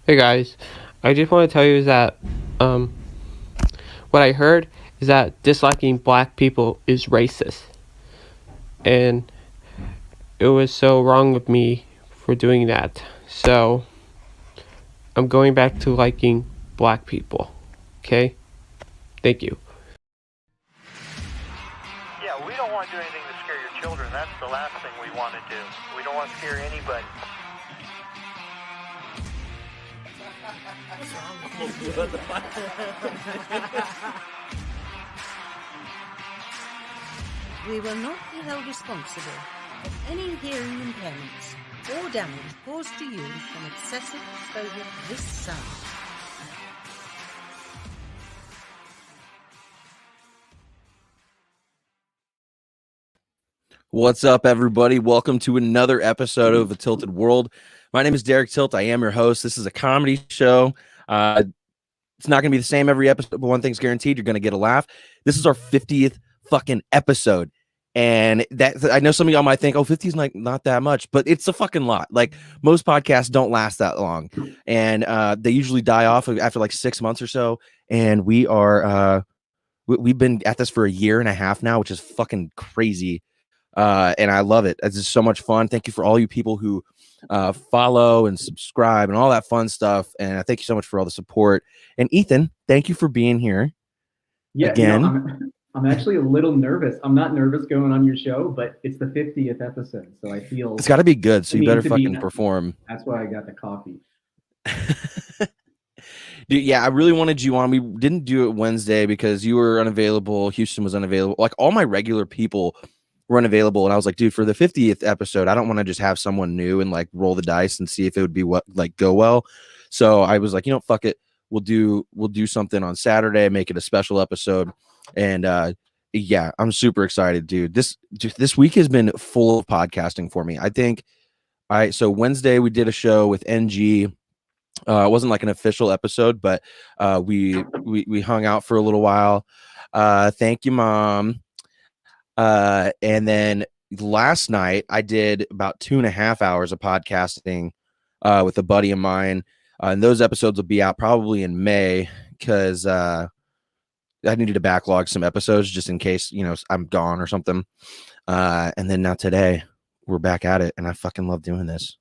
Hey guys, I just want to tell you that um, what I heard is that disliking black people is racist, and it was so wrong of me for doing that. So I'm going back to liking black people. Okay? Thank you. Yeah, we don't want to do anything to scare your children. That's the last thing we want to do. We don't want to scare anybody. We will not be held responsible for any hearing impairments or damage caused to you from excessive exposure to this sound. What's up, everybody? Welcome to another episode of A Tilted World. My name is Derek Tilt. I am your host. This is a comedy show. It's not going to be the same every episode, but one thing's guaranteed: you're going to get a laugh. This is our 50th fucking episode, and that I know some of y'all might think, "Oh, 50 is like not that much," but it's a fucking lot. Like most podcasts don't last that long, and they usually die off after like 6 months or so. And we've been at this for a year and a half now, which is fucking crazy. And I love it. It's just so much fun. Thank you for all you people who follow and subscribe and all that fun stuff. And I thank you so much for all the support. And Ethan, thank you for being here. Yeah, again. I'm actually a little nervous. I'm not nervous going on your show, but it's the 50th episode, so I feel it's got to be good. So you better fucking perform. That's why I got the coffee. Dude, yeah, I really wanted you on. We didn't do it Wednesday because you were unavailable. Houston was unavailable. Like all my regular people were unavailable, and I was like, dude, for the 50th episode, I don't want to just have someone new and like roll the dice and see if it would be what like go well. So I was like, fuck it. We'll do something on Saturday, make it a special episode. And yeah, I'm super excited, dude. This week has been full of podcasting for me. I think so Wednesday we did a show with NG. It wasn't like an official episode, but we hung out for a little while. Thank you, Mom. And then last night I did about 2.5 hours of podcasting with a buddy of mine. And those episodes will be out probably in May because I needed to backlog some episodes just in case, I'm gone or something. And then now today we're back at it, and I fucking love doing this.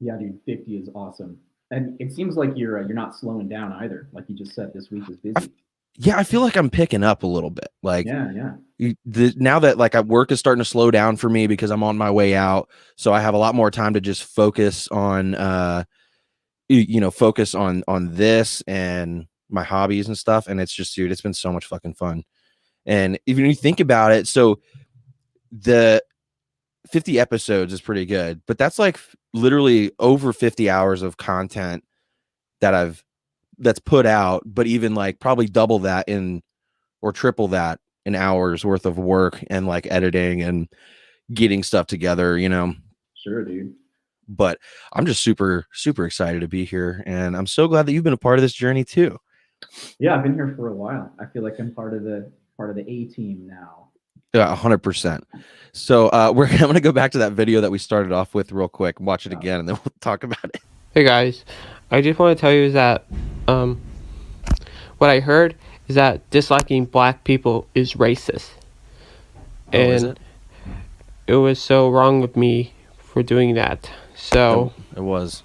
Yeah, dude, 50 is awesome. And it seems like you're not slowing down either. Like you just said, this week is busy. Yeah, I feel like I'm picking up a little bit. Like, yeah. Now that like work is starting to slow down for me because I'm on my way out, so I have a lot more time to just focus on, focus on this and my hobbies and stuff. And it's just, dude, it's been so much fucking fun. And even when you think about it, so the 50 episodes is pretty good, but that's like literally over 50 hours of content that's put out, but even like probably double that or triple that in hours worth of work and like editing and getting stuff together, Sure, dude. But I'm just super, super excited to be here. And I'm so glad that you've been a part of this journey too. Yeah, I've been here for a while. I feel like I'm part of the A team now. Yeah, 100%. So I'm going to go back to that video that we started off with real quick, watch it again, and then we'll talk about it. Hey guys, I just want to tell you that what I heard is that disliking black people is racist. And it was so wrong of me for doing that. So it was.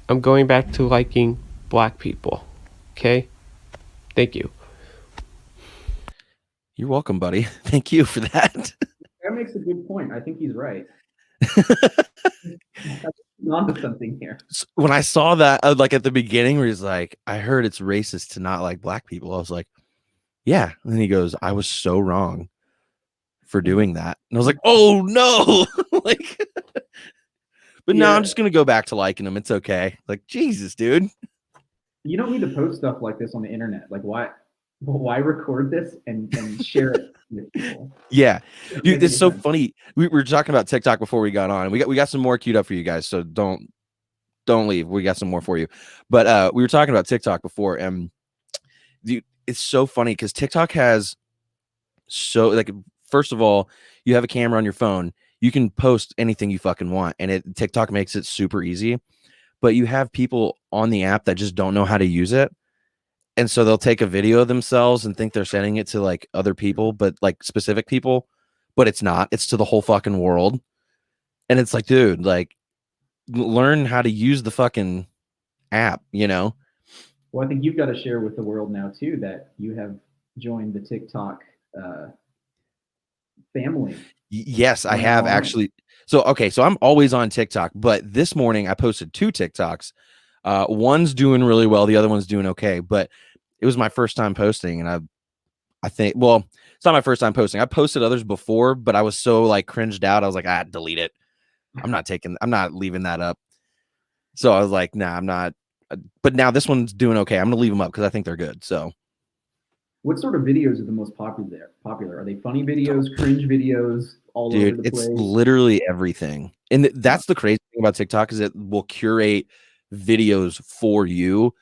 I'm going back to liking black people. Okay? Thank you. You're welcome, buddy. Thank you for that. That makes a good point. I think he's right. Onto something here. When I saw that, like at the beginning, where he's like, "I heard it's racist to not like black people," I was like, "Yeah." And then he goes, "I was so wrong for doing that," and I was like, "Oh no!" Like, but no, I'm just gonna go back to liking them. It's okay. Like, Jesus, dude. You don't need to post stuff like this on the internet. Like, why record this and share it with people? Yeah, dude, it's so funny. We were talking about TikTok before we got on, and we got some more queued up for you guys. So don't leave. We got some more for you. But we were talking about TikTok before, and dude, it's so funny because TikTok has like, first of all, you have a camera on your phone. You can post anything you fucking want, and TikTok makes it super easy. but you have people on the app that just don't know how to use it. And so they'll take a video of themselves and think they're sending it to like other people, but like specific people, but it's not. It's to the whole fucking world. And it's like, dude, like learn how to use the fucking app, you know? Well, I think you've got to share with the world now too that you have joined the TikTok family. Yes, I have actually. So, okay, so I'm always on TikTok, but this morning I posted 2 TikToks. One's doing really well, the other one's doing okay, but it was my first time posting, and I think, well, it's not my first time posting. I posted others before, but I was so like cringed out. I was like, delete it. I'm not leaving that up. So I was like, nah, I'm not. But now this one's doing okay. I'm gonna leave them up because I think they're good. So, what sort of videos are the most popular? Are they funny videos, cringe videos, all over the place? It's literally everything. And that's the crazy thing about TikTok is it will curate videos for you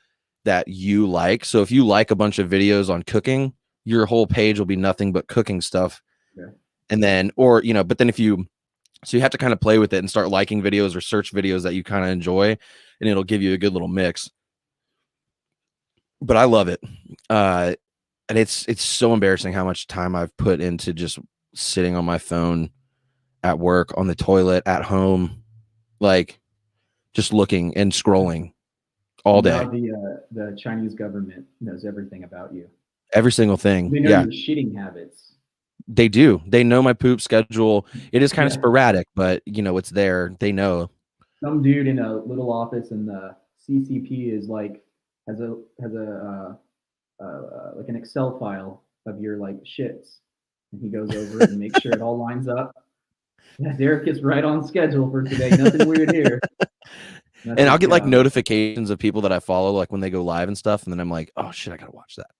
that you like. So if you like a bunch of videos on cooking, your whole page will be nothing but cooking stuff. Okay. And then, or, you know, but then you have to kind of play with it and start liking videos or search videos that you kind of enjoy, and it'll give you a good little mix. But I love it. And it's so embarrassing how much time I've put into just sitting on my phone at work, on the toilet, at home, like just looking and scrolling all day. Now the Chinese government knows everything about you. Every single thing. They know your shitting habits. They do. They know my poop schedule. It is kind of sporadic, but you know, it's there. They know. Some dude in a little office in the CCP is like has a like an Excel file of your like shits, and he goes over it and makes sure it all lines up. Yeah, Derek is right on schedule for today. Nothing weird here. And I'll get like notifications of people that I follow, like when they go live and stuff, and then I'm like, oh shit, I gotta watch that.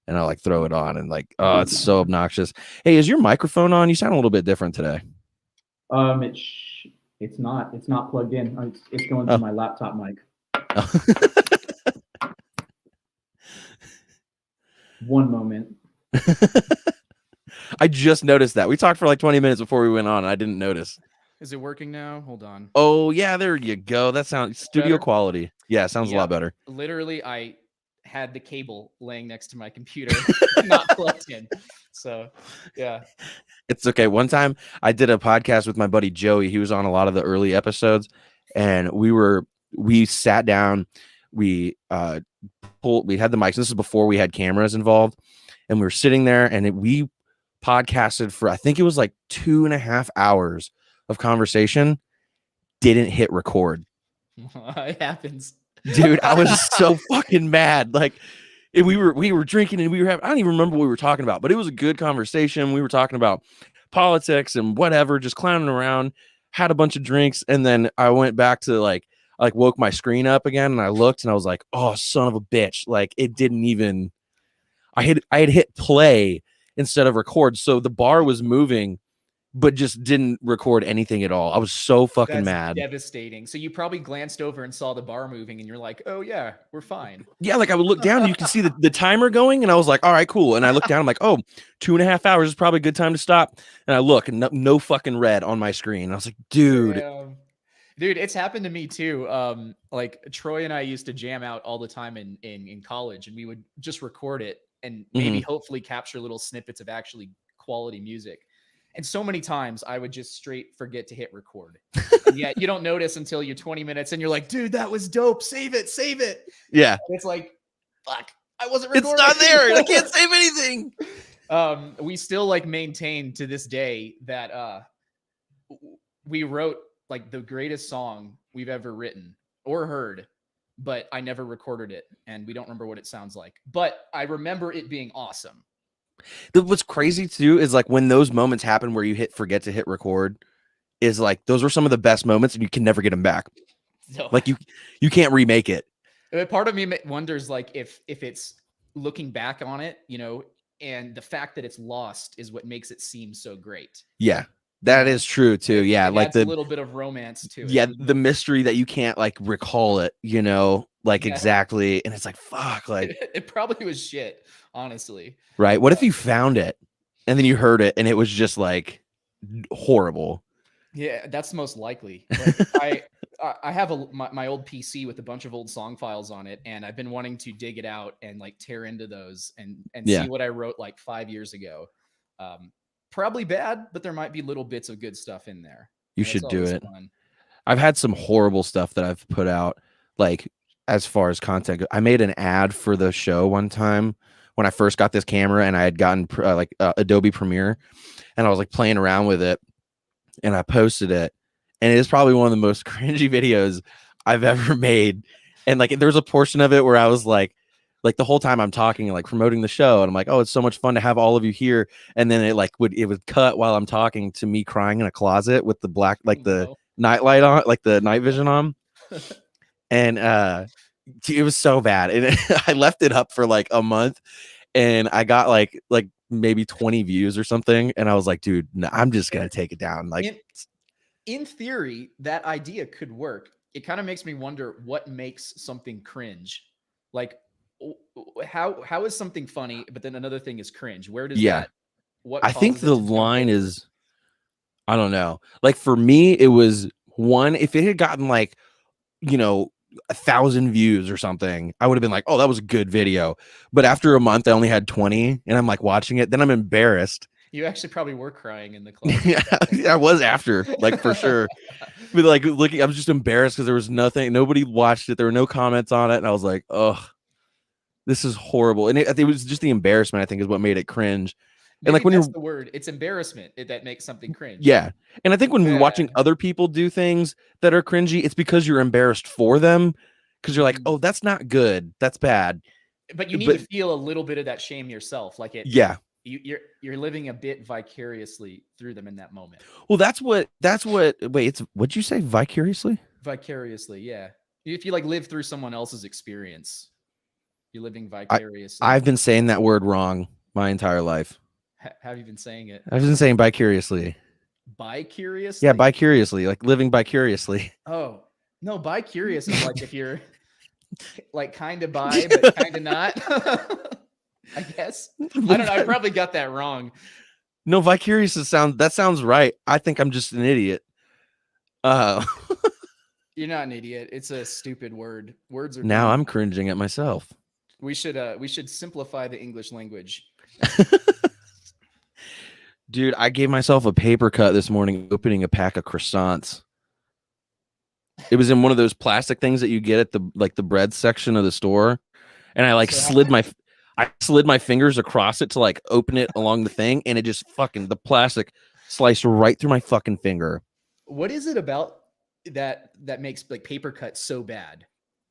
And I'll like throw it on and like, oh, it's so obnoxious. Hey, is your microphone on? You sound a little bit different today. It's not plugged in. It's going through my laptop mic. One moment. I just noticed that. We talked for like 20 minutes before we went on, and I didn't notice. Is it working now? Hold on. Oh, yeah, there you go. That sounds studio quality. Yeah, sounds a lot better. Literally, I had the cable laying next to my computer, not plugged in. So, yeah. It's okay. One time I did a podcast with my buddy Joey. He was on a lot of the early episodes, and we sat down, we had the mics. This is before we had cameras involved, and we were sitting there, and we podcasted for, I think it was like 2.5 hours of conversation. Didn't hit record. It happens, dude. I was so fucking mad. Like we were drinking and we were having, I don't even remember what we were talking about, but it was a good conversation. We were talking about politics and whatever, just clowning around, had a bunch of drinks. And then I went back to like woke my screen up again, and I looked and I was like, oh, son of a bitch. Like it didn't even, I had hit play instead of record. So the bar was moving, but just didn't record anything at all. I was so fucking mad. Devastating. So you probably glanced over and saw the bar moving, and you're like, oh yeah, we're fine. Yeah, like I would look down and you can see the timer going, and I was like, all right, cool. And I looked down, I'm like, oh, 2.5 hours is probably a good time to stop. And I look, and no fucking red on my screen. And I was like, dude. Dude, it's happened to me too. Like Troy and I used to jam out all the time in college, and we would just record it and maybe hopefully capture little snippets of actually quality music. And so many times I would just straight forget to hit record. And yet you don't notice until you're 20 minutes and you're like, dude, that was dope. Save it. Yeah. And it's like, fuck, I wasn't recording. It's not there. I can't save anything. We still like maintain to this day that we wrote like the greatest song we've ever written or heard, but I never recorded it. And we don't remember what it sounds like, but I remember it being awesome. What's crazy too is like when those moments happen where you forget to hit record, is like those were some of the best moments, and you can never get them back. No. Like you can't remake it. Part of me wonders like if it's looking back on it, you know, and the fact that it's lost is what makes it seem so great. Yeah, that is true too. Yeah, like a little bit of romance too. Yeah, the mystery that you can't like recall it, you know, like exactly, and it's like fuck, like it probably was shit, honestly. Right? What if you found it and then you heard it and it was just like horrible? Yeah, that's most likely. Like, I have my old PC with a bunch of old song files on it, and I've been wanting to dig it out and like tear into those and Yeah. see what I wrote like 5 years ago. Probably bad, but there might be little bits of good stuff in there. You And it's should do always it. fun. I've had some horrible stuff that I've put out, like as far as content goes. I made an ad for the show one time when I first got this camera, and I had gotten Adobe Premiere, and I was like playing around with it, and I posted it, and it is probably one of the most cringy videos I've ever made. And like there was a portion of it where I was like the whole time I'm talking, like promoting the show, and I'm like, oh, it's so much fun to have all of you here. And then it would cut while I'm talking to me crying in a closet with the black, like the night light on, like the night vision on. And it was so bad. And I left it up for like a month, and I got like maybe 20 views or something. And I was like, dude, no, I'm just gonna take it down. Like in theory, that idea could work. It kind of makes me wonder what makes something cringe. Like how is something funny, but then another thing is cringe? Where does that? What I think the line is, I don't know. Like for me, it was one. If it had gotten like, 1,000 views or something, I would have been like, oh, that was a good video. But after a month, I only had 20, and I'm like watching it. Then I'm embarrassed. You actually probably were crying in the club. Yeah, I was after, like for sure. But like looking, I was just embarrassed because there was nothing. Nobody watched it. There were no comments on it, and I was like, ugh, this is horrible. And it was just the embarrassment, I think, is what made it cringe. Maybe and like when that's you're the word, it's embarrassment that makes something cringe. Yeah. And I think when we're watching other people do things that are cringy, it's because you're embarrassed for them, because you're like, oh, that's not good, that's bad. But you need to feel a little bit of that shame yourself. Like it. Yeah. You're living a bit vicariously through them in that moment. Well, that's what wait, what'd you say? Vicariously? Vicariously, yeah. If you like live through someone else's experience, you're living vicariously. I've been saying that word wrong my entire life. Have you been saying it? I've been saying vicariously. Bicuriously? Yeah, bicuriously, like living vicariously. Oh, no, bicurious is like if you're like kind of bi, but kind of not. I guess. I don't know. I probably got that wrong. No, vicarious sounds right. I think I'm just an idiot. You're not an idiot. It's a stupid word. Words are now I'm cringing at myself. We should simplify the English language. Dude, I gave myself a paper cut this morning opening a pack of croissants. It was in one of those plastic things that you get at the bread section of the store, and I slid my fingers across it to like open it along the thing, and it just the plastic sliced right through my fucking finger. What is it about that makes like paper cuts so bad?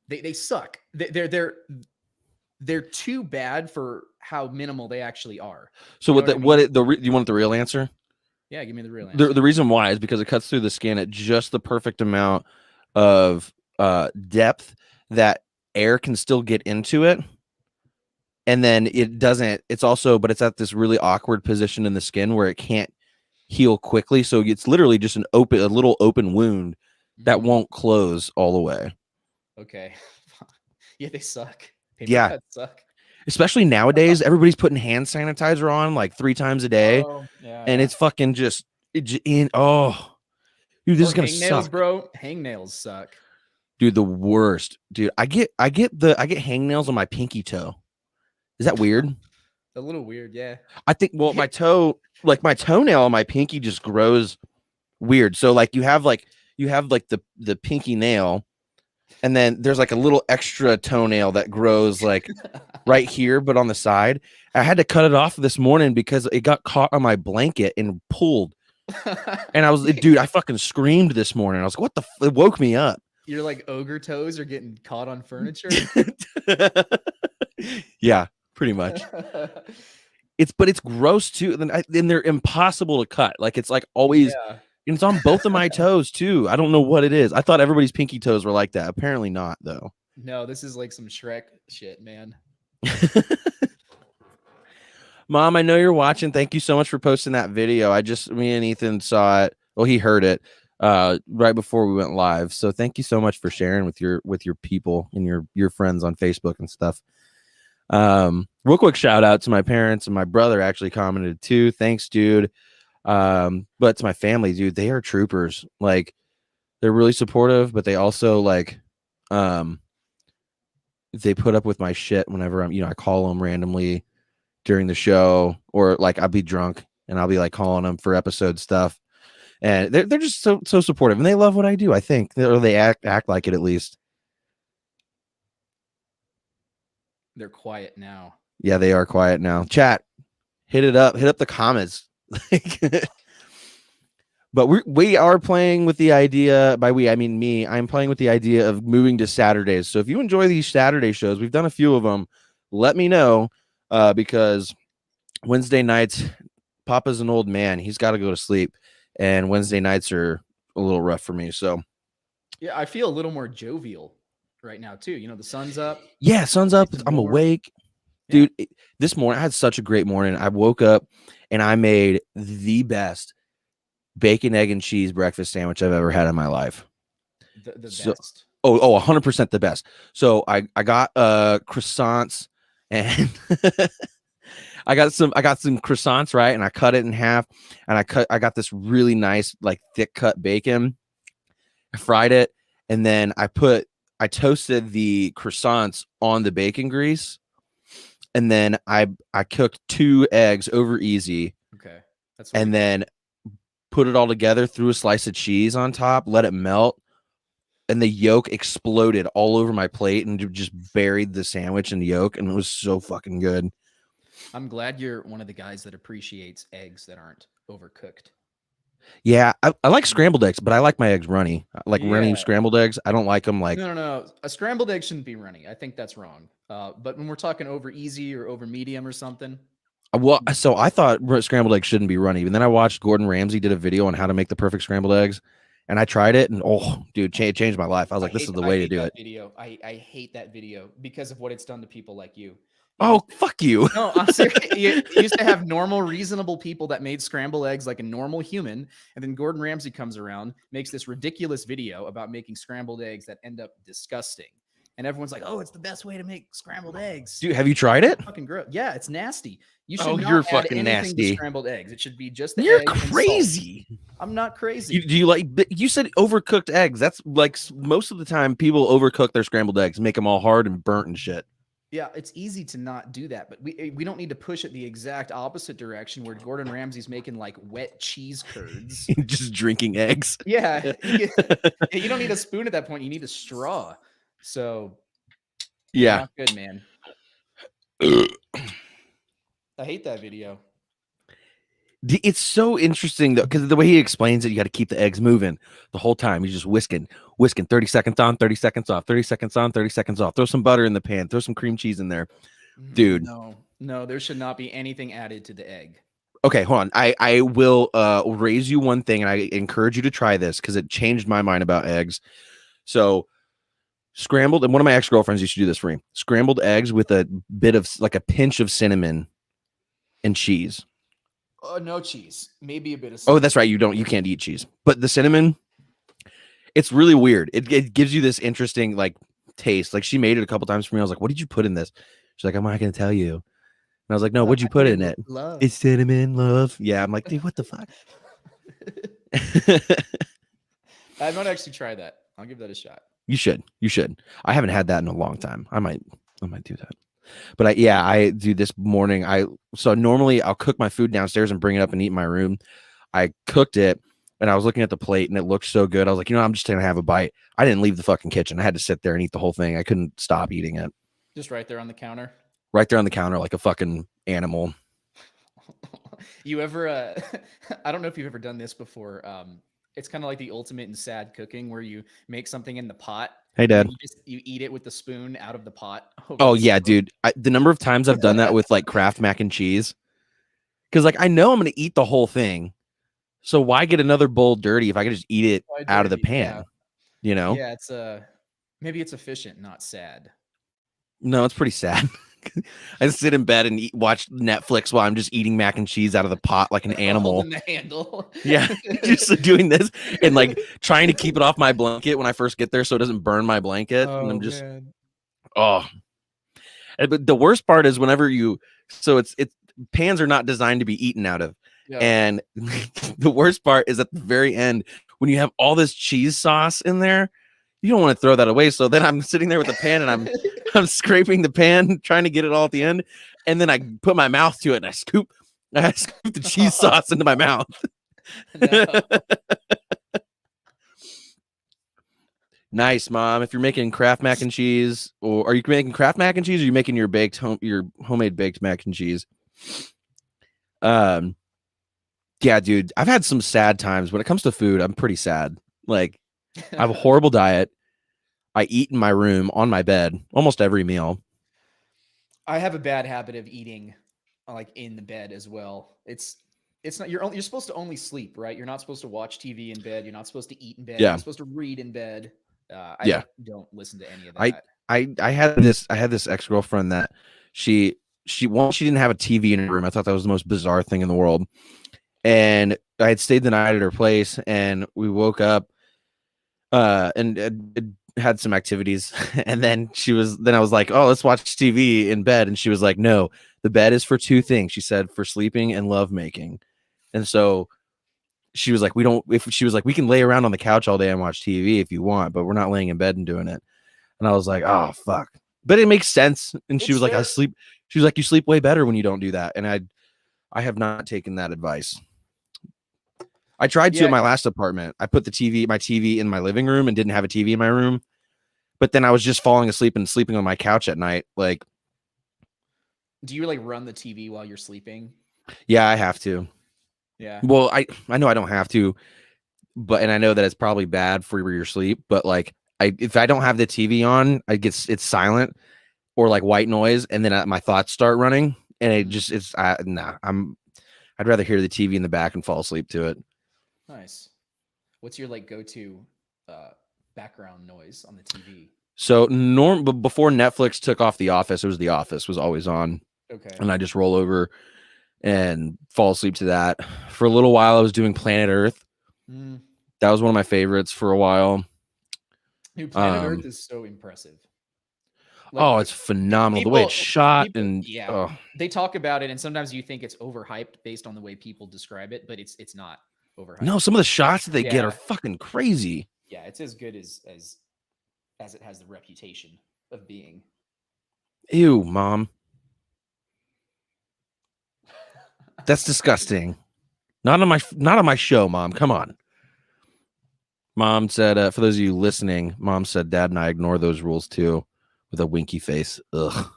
They suck. They're too bad for how minimal they actually are. So you want the real answer? Yeah, give me the real answer. The reason why is because it cuts through the skin at just the perfect amount of depth that air can still get into it, and then it doesn't. It's at this really awkward position in the skin where it can't heal quickly. So it's literally just a little open wound that won't close all the way. Okay. Yeah, they suck. Paper cuts suck. Especially nowadays, everybody's putting hand sanitizer on like 3 times a day, and it's fucking just dude, this is gonna hangnails, suck, bro. Hangnails suck, dude. The worst, dude. I get hangnails on my pinky toe. Is that weird? A little weird, yeah. I think my toenail on my pinky just grows weird. So like you have the pinky nail. And then there's like a little extra toenail that grows like right here, but on the side. I had to cut it off this morning because it got caught on my blanket and pulled. And I fucking screamed this morning. I was like, what it woke me up. You're like ogre toes are getting caught on furniture. Yeah, pretty much. It's gross too. And they're impossible to cut. Like it's like always. Yeah. And it's on both of my toes too. I don't know what it is. I thought everybody's pinky toes were like that. Apparently not, though. No, this is like some Shrek shit, man. Mom, I know you're watching. Thank you so much for posting that video. Me and Ethan saw it. Well, he heard it right before we went live. So thank you so much for sharing with your people and your friends on Facebook and stuff. Real quick shout out to my parents, and my brother actually commented too. Thanks, dude. But to my family, dude, they are troopers. Like they're really supportive, but they also like they put up with my shit whenever I'm, I call them randomly during the show, or like I'll be drunk and I'll be like calling them for episode stuff. And they're just so supportive, and they love what I do, I think. Or they act like it, at least. They're quiet now. Yeah, they are quiet now. Chat, hit it up. Hit up the comments. But we are playing with the idea, by we, I mean me. I'm playing with the idea of moving to Saturdays. So if you enjoy these Saturday shows, we've done a few of them. Let me know, because Wednesday nights, Papa's an old man. He's got to go to sleep. And Wednesday nights are a little rough for me. So yeah, I feel a little more jovial right now too. The sun's up. Yeah, sun's up. I'm awake. Yeah. Dude, this morning I had such a great morning. I woke up and I made the best bacon, egg, and cheese breakfast sandwich I've ever had in my life. The best. 100% the best. So I got croissants, and I got some croissants, right? And I cut it in half, and I got this really nice, like, thick cut bacon. I fried it, and then I toasted the croissants on the bacon grease, and then I cooked 2 eggs over easy. Okay. And then put it all together, threw a slice of cheese on top, let it melt, and the yolk exploded all over my plate and just buried the sandwich in the yolk, and it was so fucking good. I'm glad you're one of the guys that appreciates eggs that aren't overcooked. Yeah, I like scrambled eggs, but I like my eggs runny. I like runny scrambled eggs. I don't like them like... No. A scrambled egg shouldn't be runny. I think that's wrong. But when we're talking over easy or over medium or something... Well, so I thought scrambled eggs shouldn't be runny, and then I watched Gordon Ramsay did a video on how to make the perfect scrambled eggs, and I tried it, and dude, it changed my life. I was like, this is the way to do it. I hate that video because of what it's done to people like you. Fuck you. No, I'm serious. You used to have normal, reasonable people that made scrambled eggs like a normal human, and then Gordon Ramsay comes around, makes this ridiculous video about making scrambled eggs that end up disgusting. And everyone's like, "Oh, it's the best way to make scrambled eggs." Dude, have you tried it? Fucking gross. Yeah, it's nasty. You should not you're add fucking anything nasty. to scrambled eggs. It should be just the You're egg and salt. crazy. I'm not crazy. Do you like? You said overcooked eggs. That's like most of the time people overcook their scrambled eggs, make them all hard and burnt and shit. Yeah, it's easy to not do that, but we don't need to push it the exact opposite direction where Gordon Ramsay's making like wet cheese curds. Just drinking eggs. Yeah. You don't need a spoon at that point. You need a straw. So yeah, not good, man. I hate that video. It's so interesting though, because the way he explains it, you got to keep the eggs moving the whole time. He's just whisking 30 seconds on, 30 seconds off, 30 seconds on, 30 seconds off. Throw some butter in the pan, throw some cream cheese in there. Dude. No, there should not be anything added to the egg. Okay, hold on. I will raise you one thing, and I encourage you to try this because it changed my mind about eggs. So scrambled, and one of my ex-girlfriends used to do this for me. Scrambled eggs with a bit of like a pinch of cinnamon and cheese. No cheese. Maybe a bit of cinnamon. Oh, that's right. You can't eat cheese. But the cinnamon, it's really weird. It gives you this interesting like taste. Like she made it a couple times for me. I was like, what did you put in this? She's like, I'm not gonna tell you. And I was like, no, what'd you put in it? Love. It's cinnamon, love. Yeah, I'm like, dude, what the fuck? I might actually try that. I'll give that a shot. You should. I haven't had that in a long time. I might do that. But I do this morning. So normally I'll cook my food downstairs and bring it up and eat in my room. I cooked it and I was looking at the plate and it looked so good. I was like, I'm just gonna have a bite. I didn't leave the fucking kitchen. I had to sit there and eat the whole thing. I couldn't stop eating it. Just right there on the counter. Right there on the counter, like a fucking animal. You ever? I don't know if you've ever done this before. It's kind of like the ultimate in sad cooking, where you make something in the pot. Hey, Dad. You eat it with the spoon out of the pot. Oh yeah, dude. The number of times I've done that with like Kraft mac and cheese, because like I know I'm gonna eat the whole thing, so why get another bowl dirty if I could just eat it out of the pan? Yeah. Yeah, it's maybe it's efficient, not sad. No, it's pretty sad. I just sit in bed and watch Netflix while I'm just eating mac and cheese out of the pot like an animal. Holding the handle. Yeah, just doing this and like trying to keep it off my blanket when I first get there so it doesn't burn my blanket. And I'm just, But the worst part is whenever it's pans are not designed to be eaten out of. Yeah. And the worst part is at the very end when you have all this cheese sauce in there, you don't want to throw that away. So then I'm sitting there with the pan and I'm scraping the pan, trying to get it all at the end. And then I put my mouth to it and I scoop the cheese sauce into my mouth. No. Nice, Mom. If you're making Kraft mac and cheese, or are you making Kraft mac and cheese, or are you making your homemade baked mac and cheese? Yeah, dude, I've had some sad times when it comes to food. I'm pretty sad. Like, I have a horrible diet. I eat in my room on my bed almost every meal. I have a bad habit of eating like in the bed as well. It's not you're supposed to only sleep, right? You're not supposed to watch TV in bed. You're not supposed to eat in bed. Yeah. You're not supposed to read in bed. Yeah. Don't listen to any of that. I had this ex-girlfriend that she didn't have a TV in her room. I thought that was the most bizarre thing in the world. And I had stayed the night at her place, and we woke up and had some activities. And then I was like, oh, let's watch TV in bed. And she was like, no, the bed is for two things. She said, for sleeping and love making. And so she was like, we can lay around on the couch all day and watch TV if you want, but we're not laying in bed and doing it. And I was like, oh, fuck. But it makes sense. And she was like, she was like, you sleep way better when you don't do that. And I have not taken that advice. I tried to at my last apartment. I put my TV in my living room and didn't have a TV in my room. But then I was just falling asleep and sleeping on my couch at night. Like, do you like run the TV while you're sleeping? Yeah, I have to. Yeah. Well, I know I don't have to, and I know that it's probably bad for your sleep, but like if I don't have the TV on, it's silent or like white noise, and then my thoughts start running, and I'd rather hear the TV in the back and fall asleep to it. Nice. What's your like go-to background noise on the TV? So before Netflix took off The Office, The Office was always on. Okay. And I just roll over and fall asleep to that. For a little while, I was doing Planet Earth. That was one of my favorites for a while. Dude, Planet Earth is so impressive. Like, it's phenomenal. The way it's shot they talk about it, and sometimes you think it's overhyped based on the way people describe it, but it's not overhyped. No, some of the shots that they get are fucking crazy. Yeah, it's as good as it has the reputation of being. Ew, Mom. That's disgusting. Not on my show, Mom. Come on. Mom said, for those of you listening, Mom said, Dad and I ignore those rules too, with a winky face. Ugh,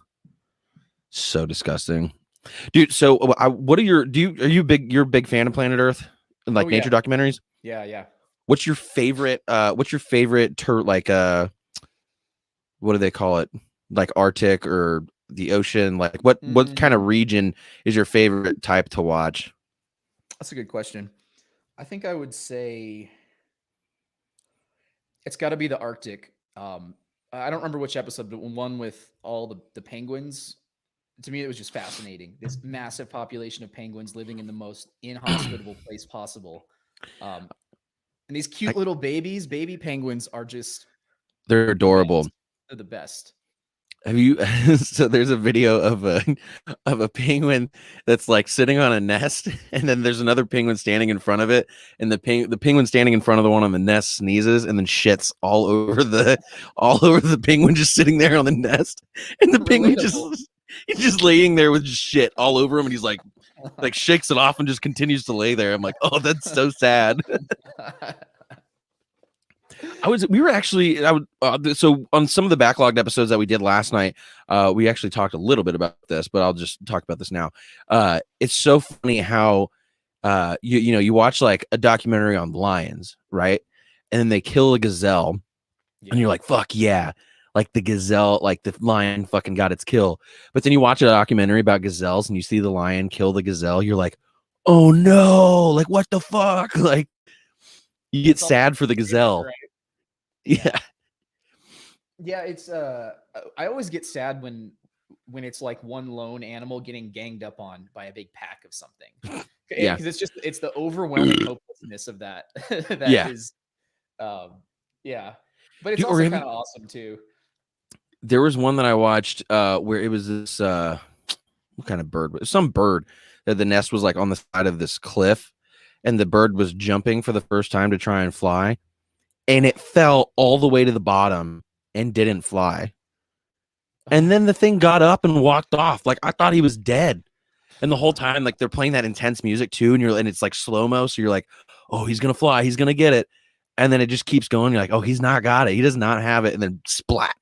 so disgusting, dude. So, what are you're a big fan of Planet Earth and like nature documentaries? Yeah. What's your favorite? What do they call it? Like Arctic or the ocean? Like what kind of region is your favorite type to watch? That's a good question. I think I would say it's got to be the Arctic. I don't remember which episode, but one with all the penguins. To me, it was just fascinating. This massive population of penguins living in the most inhospitable place possible. And these cute little baby penguins are they're adorable. They're the best. Have you? So there's a video of a penguin that's like sitting on a nest, and then there's another penguin standing in front of it, and the penguin standing in front of the one on the nest sneezes and then shits all over the penguin just sitting there on the nest, and the penguin he's just laying there with just shit all over him, and he's like shakes it off and just continues to lay there. I'm like, oh, that's so sad. So on some of the backlogged episodes that we did last night, we actually talked a little bit about this, but I'll just talk about this now. It's so funny how you watch like a documentary on lions, right? And then they kill a gazelle, and you're like, fuck yeah, like the gazelle, like the lion fucking got its kill. But then you watch a documentary about gazelles and you see the lion kill the gazelle, you're like, oh no, like what the fuck? Like you get sad for the gazelle. Right? Yeah, it's I always get sad when it's like one lone animal getting ganged up on by a big pack of something. Because it's the overwhelming hopelessness of that is but it's also kind of awesome too. There was one that I watched where it was this what kind of bird? Some bird that the nest was like on the side of this cliff, and the bird was jumping for the first time to try and fly, and it fell all the way to the bottom and didn't fly. And then the thing got up and walked off. Like, I thought he was dead. And the whole time, like, they're playing that intense music too, and it's like slow-mo, so you're like, oh, he's gonna fly, he's gonna get it. And then it just keeps going. You're like, oh, he's not got it. He does not have it. And then splat.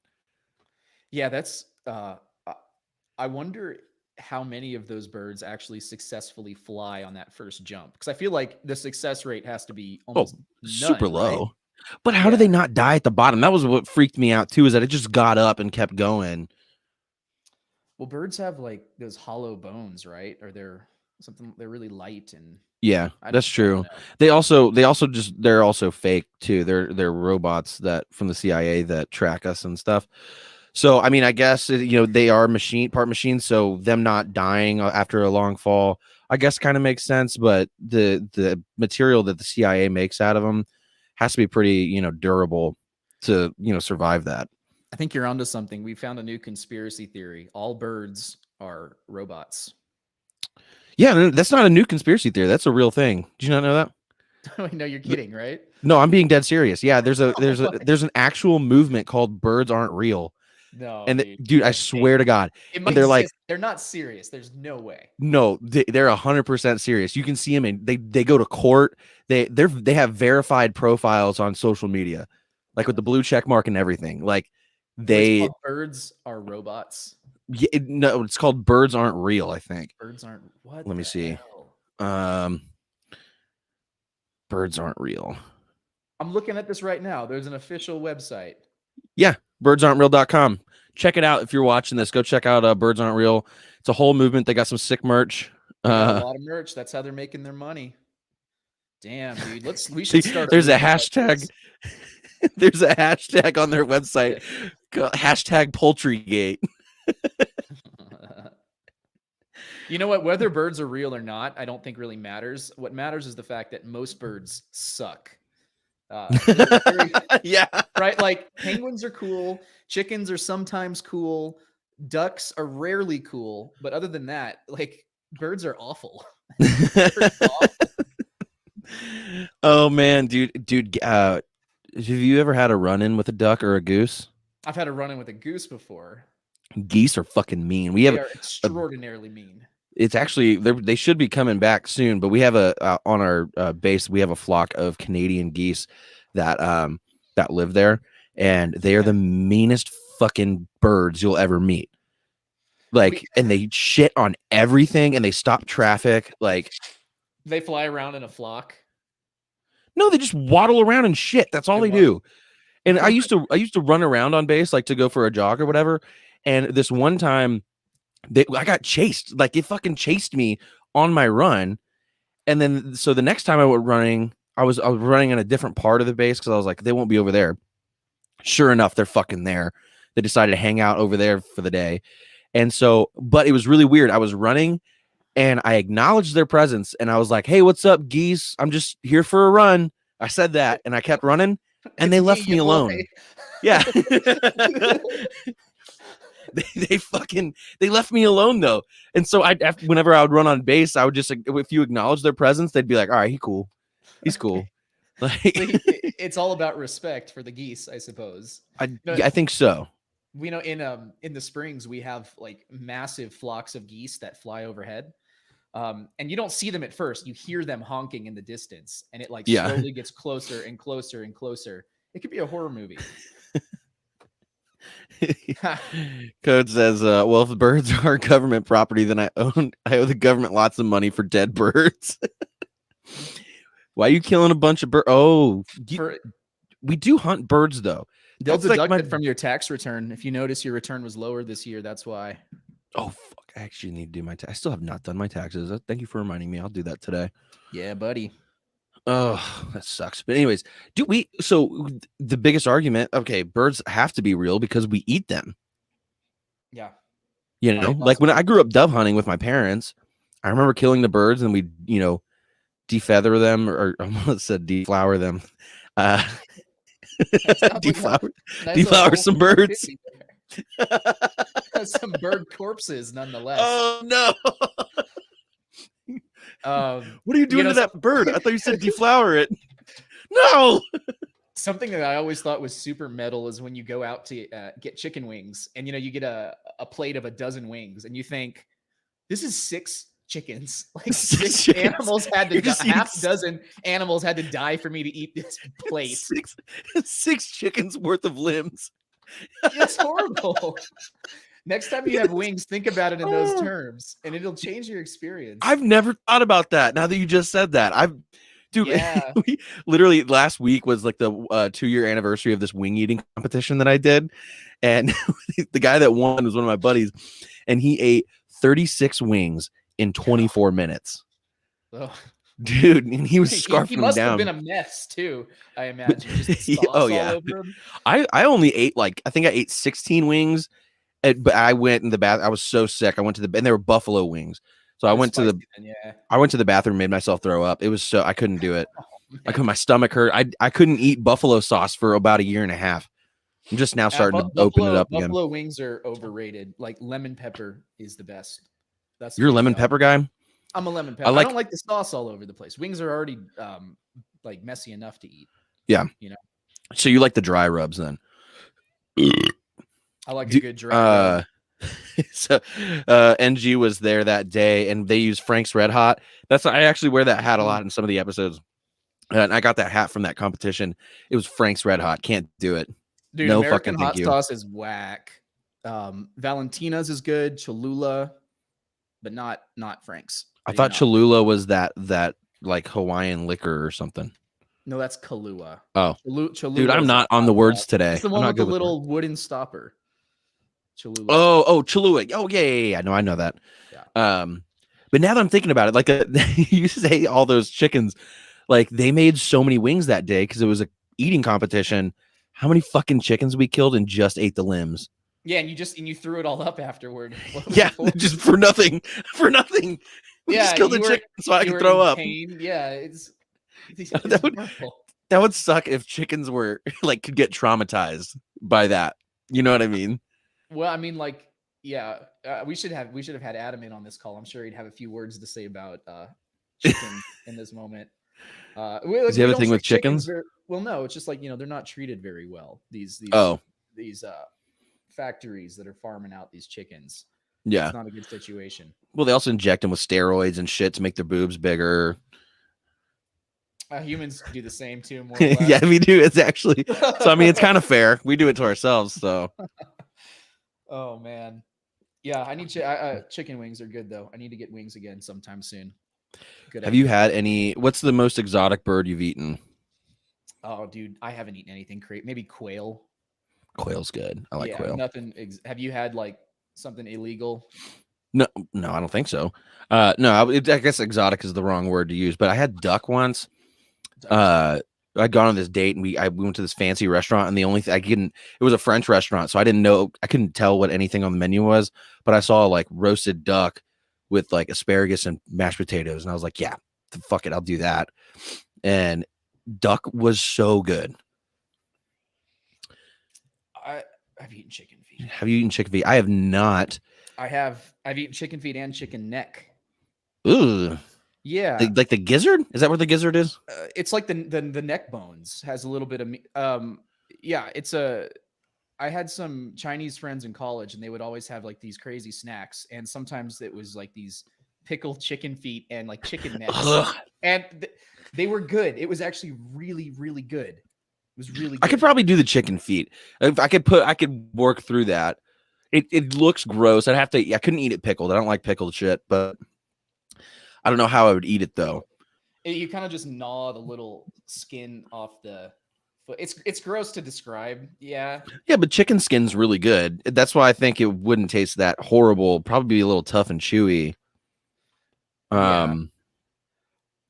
Yeah, that's I wonder how many of those birds actually successfully fly on that first jump, because I feel like the success rate has to be almost super none, low. right? But how do they not die at the bottom? That was what freaked me out too, is that it just got up and kept going. Well, birds have like those hollow bones, right? Or they're really light, and Yeah, that's I don't true. know. They're also fake too. They're robots that from the CIA that track us and stuff. So I mean, I guess they are part machines. So them not dying after a long fall, I guess, kind of makes sense. But the material that the CIA makes out of them has to be pretty durable to survive that. I think you're onto something. We found a new conspiracy theory. All birds are robots. Yeah, that's not a new conspiracy theory. That's a real thing. Did you not know that? I know you're kidding, right? No, I'm being dead serious. Yeah, there's an actual movement called Birds Aren't Real. No, and dude, I swear to God, they're like, they're not serious. There's no way. No, they're 100% serious. You can see them, and they go to court. They have verified profiles on social media, like with the blue check mark and everything. Like birds are robots. Yeah, no, it's called Birds Aren't Real, I think. Birds aren't what? Let me see. Hell? Birds Aren't Real. I'm looking at this right now. There's an official website. Yeah, birdsaren'treal.com. Check it out if you're watching this. Go check out Birds Aren't Real. It's a whole movement. They got some sick merch. They got a lot of merch. That's how they're making their money. Damn, dude. We should start. There's a hashtag. There's a hashtag on their website. Hashtag Poultrygate. You know what? Whether birds are real or not, I don't think really matters. What matters is the fact that most birds suck. Yeah. Right? Like, penguins are cool. Chickens are sometimes cool. Ducks are rarely cool. But other than that, like, birds are awful. Oh, man, dude. Have you ever had a run-in with a duck or a goose? I've had a run-in with a goose before. Geese are fucking mean. They are extraordinarily mean. It's actually they should be coming back soon, but we have on our base, we have a flock of Canadian geese that live there, and they are the meanest fucking birds you'll ever meet. Like, and they shit on everything, and they stop traffic. Like, they fly around in a flock. No, they just waddle around and shit. That's all they do. And I used to run around on base, like, to go for a jog or whatever. And this one time, I got chased. Like, it fucking chased me on my run. And then, so the next time I was running, I was running in a different part of the base, because I was like, they won't be over there. Sure enough, they're fucking there. They decided to hang out over there for the day. And so, but it was really weird. I was running, and I acknowledged their presence, and I was like, hey, what's up, geese? I'm just here for a run. I said that, and I kept running, and they left me alone. Yeah. They left me alone, though. And so whenever I would run on base, I would just, if you acknowledge their presence, they'd be like, all right, he's cool. Like, it's all about respect for the geese, I suppose. I think so. We know in the springs, we have like massive flocks of geese that fly overhead. And you don't see them at first. You hear them honking in the distance, and it like slowly gets closer and closer and closer. It could be a horror movie. Code says, well, if the birds are government property, then I owe the government lots of money for dead birds. Why are you killing a bunch of birds? Oh, we do hunt birds, though. They'll deduct it from your tax return. If you notice your return was lower this year, that's why. Oh, fuck. I actually need to do my tax. I still have not done my taxes. Thank you for reminding me. I'll do that today. Yeah, buddy. Oh, that sucks. But anyways, so the biggest argument, okay, birds have to be real because we eat them. Yeah. You know, like when I grew up dove hunting with my parents, I remember killing the birds, and we, defeather them, or I almost said deflower them. Deflower some birds. Some bird corpses, nonetheless. Oh no. What are you doing to that bird? I thought you said deflower it. No. Something that I always thought was super metal is when you go out to get chicken wings, and you get a plate of a dozen wings, and you think, this is 6 chickens. Like Six 6 chickens. animals had to You're just half eating dozen animals had to die for me to eat this plate. Six chickens worth of limbs. It's horrible. Next time you have wings, think about it in those terms, and it'll change your experience. I've never thought about that. Now that you just said that, dude, Yeah. we literally last week was like the 2-year anniversary of this wing eating competition that I did, and the guy that won was one of my buddies, and he ate 36 wings in 24 minutes. Ugh. Dude, and he was scarfing he them must down. have been a mess too, I imagine. Just sauce Oh yeah. all over him. I only ate I think I ate 16 wings, but I went in the bath. I was so sick. I went to the and they were buffalo wings. So I went to the bathroom, made myself throw up. It was so I couldn't do it. My stomach hurt. I couldn't eat buffalo sauce for about 1.5 years. I'm just now starting to open it up again. Buffalo wings are overrated. Like lemon pepper is the best. You're a lemon pepper guy? I'm a lemon pepper. I don't like the sauce all over the place. Wings are already like messy enough to eat. Yeah. So you like the dry rubs then? I like a good dry rub. So NG was there that day and they used Frank's Red Hot. I actually wear that hat a lot in some of the episodes. And I got that hat from that competition. It was Frank's Red Hot. Can't do it. Dude, no American fucking hot thank you. sauce is whack. Valentina's is good. Cholula, but not Frank's. I thought Cholula was that like Hawaiian liquor or something. No, that's Kahlua. Oh, Cholula, dude, I'm not on the words today. It's the one with the little wooden stopper. Cholula. Oh, Cholula. Oh, yeah. No, I know that. Yeah. But now that I'm thinking about it, like you say all those chickens, like they made so many wings that day because it was a eating competition. How many fucking chickens we killed and just ate the limbs? Yeah, and you threw it all up afterward. Yeah, just for nothing. We just killed the chicken so I could throw up. Pain. Yeah, it's that would suck if chickens were like could get traumatized by that. You know what I mean? Well, I mean, like, yeah, we should have had Adam in on this call. I'm sure he'd have a few words to say about chicken in this moment. Does he have a thing with chickens? Well, no, it's just like they're not treated very well. These factories that are farming out these chickens. Yeah, it's not a good situation. Well, they also inject them with steroids and shit to make their boobs bigger. Humans do the same too. More or less. Yeah, we do. It's actually so. I mean, it's kind of fair. We do it to ourselves. So. Oh man, yeah. I need chicken wings are good though. I need to get wings again sometime soon. Good. Have you had any? What's the most exotic bird you've eaten? Oh, dude, I haven't eaten anything crazy. Maybe quail. Quail's good. I like quail. Nothing. Have you had like something illegal? No, I don't think so. No, I guess exotic is the wrong word to use. But I had duck once. I'd gone on this date and we went to this fancy restaurant and the only thing it was a French restaurant, so I couldn't tell what anything on the menu was, but I saw like roasted duck with like asparagus and mashed potatoes, and I was like, yeah, fuck it, I'll do that. And duck was so good. I've eaten chicken feet. Have you eaten chicken feet? I have not. I've eaten chicken feet and chicken neck. Ooh. Yeah, like the gizzard. Is that what the gizzard is? It's like the neck bones has a little bit of yeah. I had some Chinese friends in college, and they would always have like these crazy snacks, and sometimes it was like these pickled chicken feet and like chicken necks, and they were good. It was actually really, really good. It was really good. I could probably do the chicken feet. If I could work through that. It looks gross. I couldn't eat it pickled. I don't like pickled shit, but I don't know how I would eat it though. You kind of just gnaw the little skin off the foot. It's gross to describe. Yeah. Yeah, but chicken skin's really good. That's why I think it wouldn't taste that horrible. Probably be a little tough and chewy.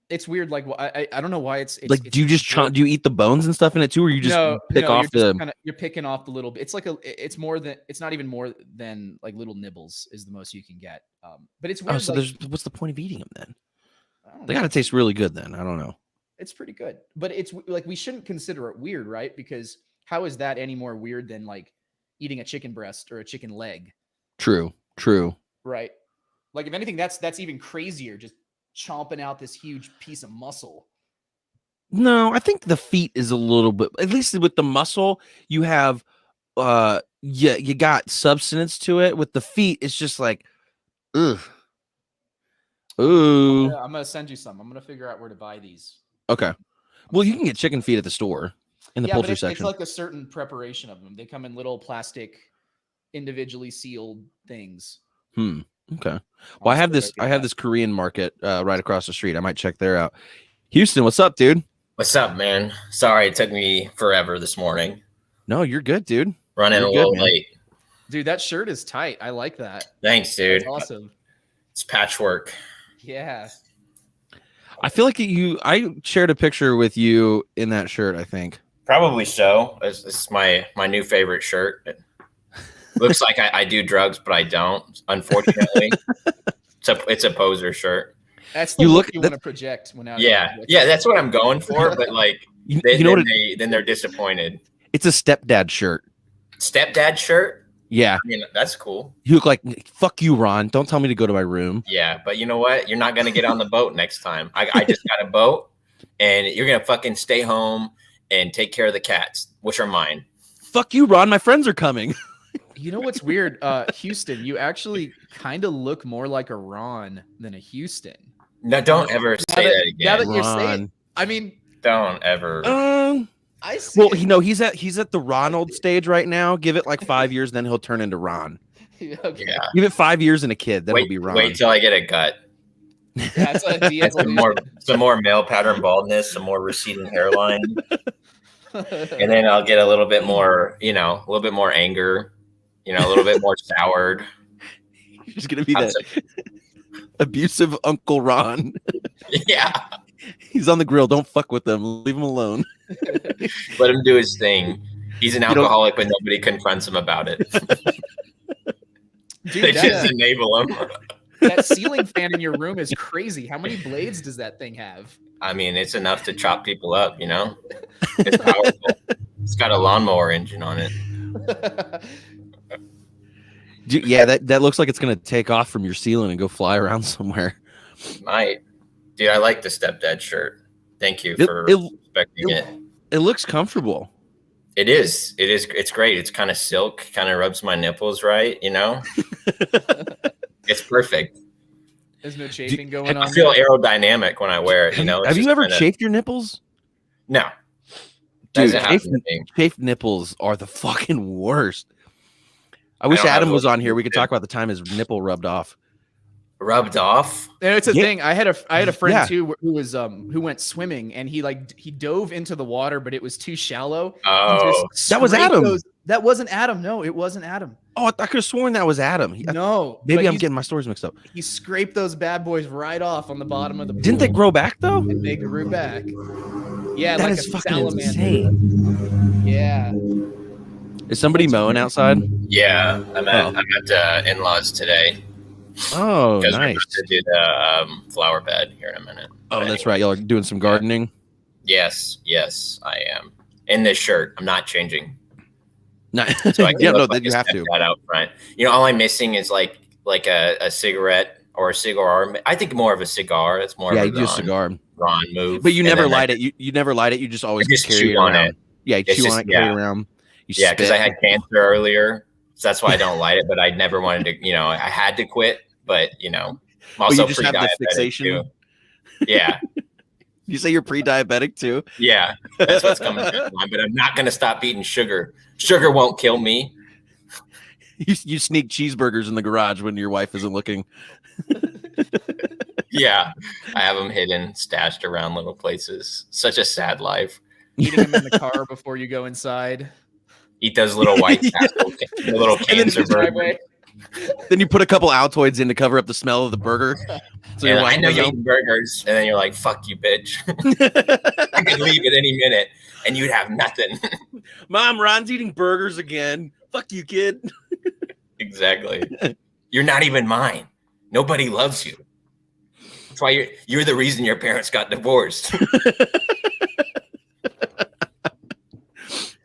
It's weird. Like I don't know why it's like. Do you just do you eat the bones and stuff in it too, or you just pick off you're picking off the little bit. It's like it's not even more than like little nibbles is the most you can get. But it's weird. Oh, so what's the point of eating them then? They gotta taste really good then. I don't know. It's pretty good, but it's like we shouldn't consider it weird, right? Because how is that any more weird than like eating a chicken breast or a chicken leg? True. Right. Like if anything, that's even crazier. Just chomping out this huge piece of muscle. No, I think the feet is a little bit, at least with the muscle, you have you got substance to it. With the feet, it's just like ugh. Ooh. I'm gonna send you some. I'm gonna figure out where to buy these. Okay. Well, you can get chicken feet at the store in the poultry but it's section. like a certain preparation of them. They come in little plastic, individually sealed things. Okay. Well, I have this Korean market right across the street. I might check there out. Houston, what's up, dude? What's up, man? Sorry it took me forever this morning. No, you're good, dude. Running You're a good, little man. late. Dude, that shirt is tight. I like that. Thanks, dude. That's awesome. It's patchwork. Yeah. I feel like I shared a picture with you in that shirt, I think. Probably so. It's my new favorite shirt. It looks like I do drugs, but I don't. Unfortunately, it's a poser shirt. That's the look you want to project when out. Yeah, that's what I'm going for. But like, then they're disappointed. It's a stepdad shirt. Stepdad shirt. Yeah. I mean, that's cool. You look like, fuck you, Ron. Don't tell me to go to my room. Yeah, but you know what? You're not going to get on the boat next time. I just got a boat, and you're going to fucking stay home and take care of the cats, which are mine. Fuck you, Ron. My friends are coming. You know what's weird? Houston, you actually kind of look more like a Ron than a Houston. No, don't ever say that again. Now that you're saying, I mean, don't ever. I see. Well, he's at the Ronald stage right now. Give it like 5 years, then he'll turn into Ron. Okay. Yeah. Give it 5 years and a kid, then he'll be Ron. Wait till I get a gut. That's some more male pattern baldness, some more receding hairline, and then I'll get a little bit more, a little bit more anger, a little bit more soured. He's gonna be that abusive Uncle Ron. Yeah. He's on the grill. Don't fuck with them. Leave him alone. Let him do his thing. He's an alcoholic, but nobody confronts him about it. Dude, they just enable him. That ceiling fan in your room is crazy. How many blades does that thing have? I mean, it's enough to chop people up, It's powerful. It's got a lawnmower engine on it. Yeah, that looks like it's gonna take off from your ceiling and go fly around somewhere. Might. Dude, I like the stepdad shirt. Thank you for respecting it. It looks comfortable. It is. It is. It's great. It's kind of silk, kind of rubs my nipples right, It's perfect. There's no chafing going on. I feel aerodynamic when I wear it, Have you ever chafed your nipples? No. Dude, chafed nipples are the fucking worst. I wish Adam was on here. We could talk about the time his nipple rubbed off. Rubbed off? And it's a thing. I had a friend too who went swimming, and he dove into the water, but it was too shallow. Oh, that was Adam. That wasn't Adam. No, it wasn't Adam. Oh, I could have sworn that was Adam. No, maybe I'm getting my stories mixed up. He scraped those bad boys right off on the bottom of the pool. Didn't they grow back though? And they grew back. Yeah, that like is a fucking salamander. insane. Yeah. Is somebody mowing outside? Yeah, I'm at in-laws today. Oh, because nice. We're to do the flower bed here in a minute. Oh, that's right. Y'all are doing some gardening. Yes, I am. In this shirt, I'm not changing. No, so I can then you have to. That out front. All I'm missing is like a cigarette or a cigar. I think more of a cigar. It's more. Yeah, of you do a cigar. Ron move. But you never light it. You never light it. You just always carry it around. Yeah, you chew on it, carry it around. Yeah, because I had cancer earlier, so that's why I don't light it. But I never wanted to. I had to quit. But I'm also pre-diabetic too. Yeah. You say you're pre-diabetic too? Yeah, that's what's coming down the line. But I'm not going to stop eating sugar. Sugar won't kill me. You sneak cheeseburgers in the garage when your wife isn't looking. Yeah, I have them hidden, stashed around little places. Such a sad life. Eating them in the car before you go inside. Eat those little white little cancer burgers. Then you put a couple Altoids in to cover up the smell of the burger. So yeah, I know you're eating burgers, and then you're like, "Fuck you, bitch!" I could leave at any minute, and you'd have nothing. Mom, Ron's eating burgers again. Fuck you, kid. Exactly. You're not even mine. Nobody loves you. That's why you're the reason your parents got divorced.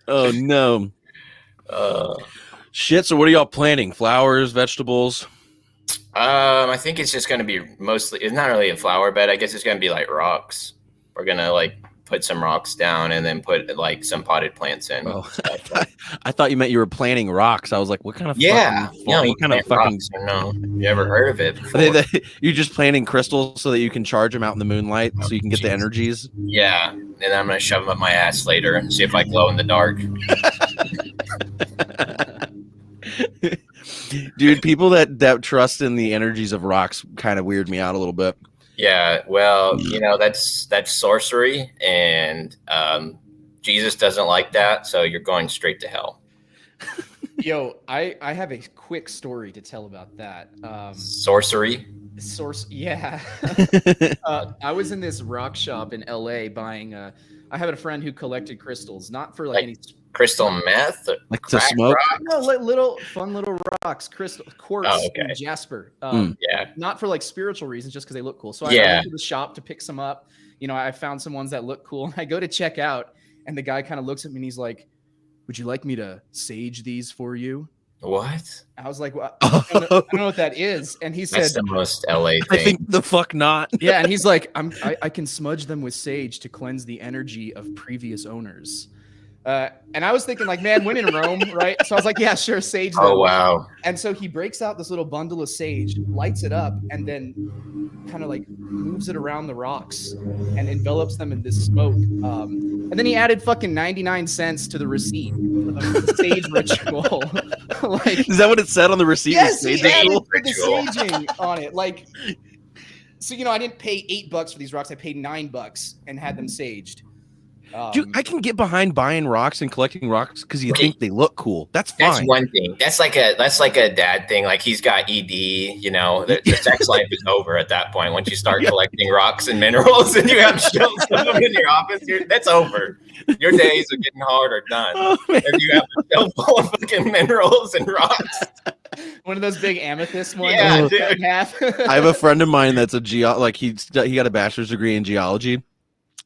Oh no. Shit. So what are y'all planning? Flowers, vegetables? I think it's just going to be mostly. It's not really a flower bed. I guess it's going to be like rocks. We're gonna like put some rocks down and then put like some potted plants in. Oh, Stuff, like. I thought you meant you were planting rocks. I was like, what kind of Yeah, fucking, you know, you what kind of plant fucking rocks. No, you ever heard of it before? you're just planting crystals so that you can charge them out in the moonlight so you can get the energies. Yeah, and then I'm gonna shove them up my ass later and see if I glow in the dark. Dude, people that trust in the energies of rocks kind of weird me out a little bit. Yeah, well, you know, that's sorcery, and Jesus doesn't like that, so you're going straight to hell. Yo, I have a quick story to tell about that. Sorcery? Yeah. I was in this rock shop in LA buying I have a friend who collected crystals, not for like any crystal meth, like to smoke. rock? No, like fun little rocks, crystal, quartz, and jasper. Yeah, not for like spiritual reasons, just because they look cool. So I went to the shop to pick some up. You know, I found some ones that look cool, and I go to check out, and the guy kind of looks at me and he's like, "Would you like me to sage these for you?" What? I was like, well, I don't know what that is. And he said, that's the most LA thing. I think the fuck not. Yeah, and he's like, I can smudge them with sage to cleanse the energy of previous owners. And I was thinking, like, man, when in Rome, right? So I was like, yeah, sure, sage them. Oh, wow. And so he breaks out this little bundle of sage, lights it up, and then kind of like moves it around the rocks and envelops them in this smoke. And then he added fucking 99 cents to the receipt for the sage ritual. Like, is that what it said on the receipt? Yes, he added ritual? the saging on it. Like, so, you know, I didn't pay $8 for these rocks. I paid $9 and had them saged. Dude, I can get behind buying rocks and collecting rocks because you think they look cool. That's fine. That's one thing. That's like a dad thing. Like he's got ED. You know, the sex life is over at that point. Once you start collecting rocks and minerals, and you have shelves of them in your office, that's over. Your days of getting hard are done. Oh, if you have a shelf full of fucking minerals and rocks. One of those big amethyst ones. Yeah, dude. I have a friend of mine that's a like he got a bachelor's degree in geology,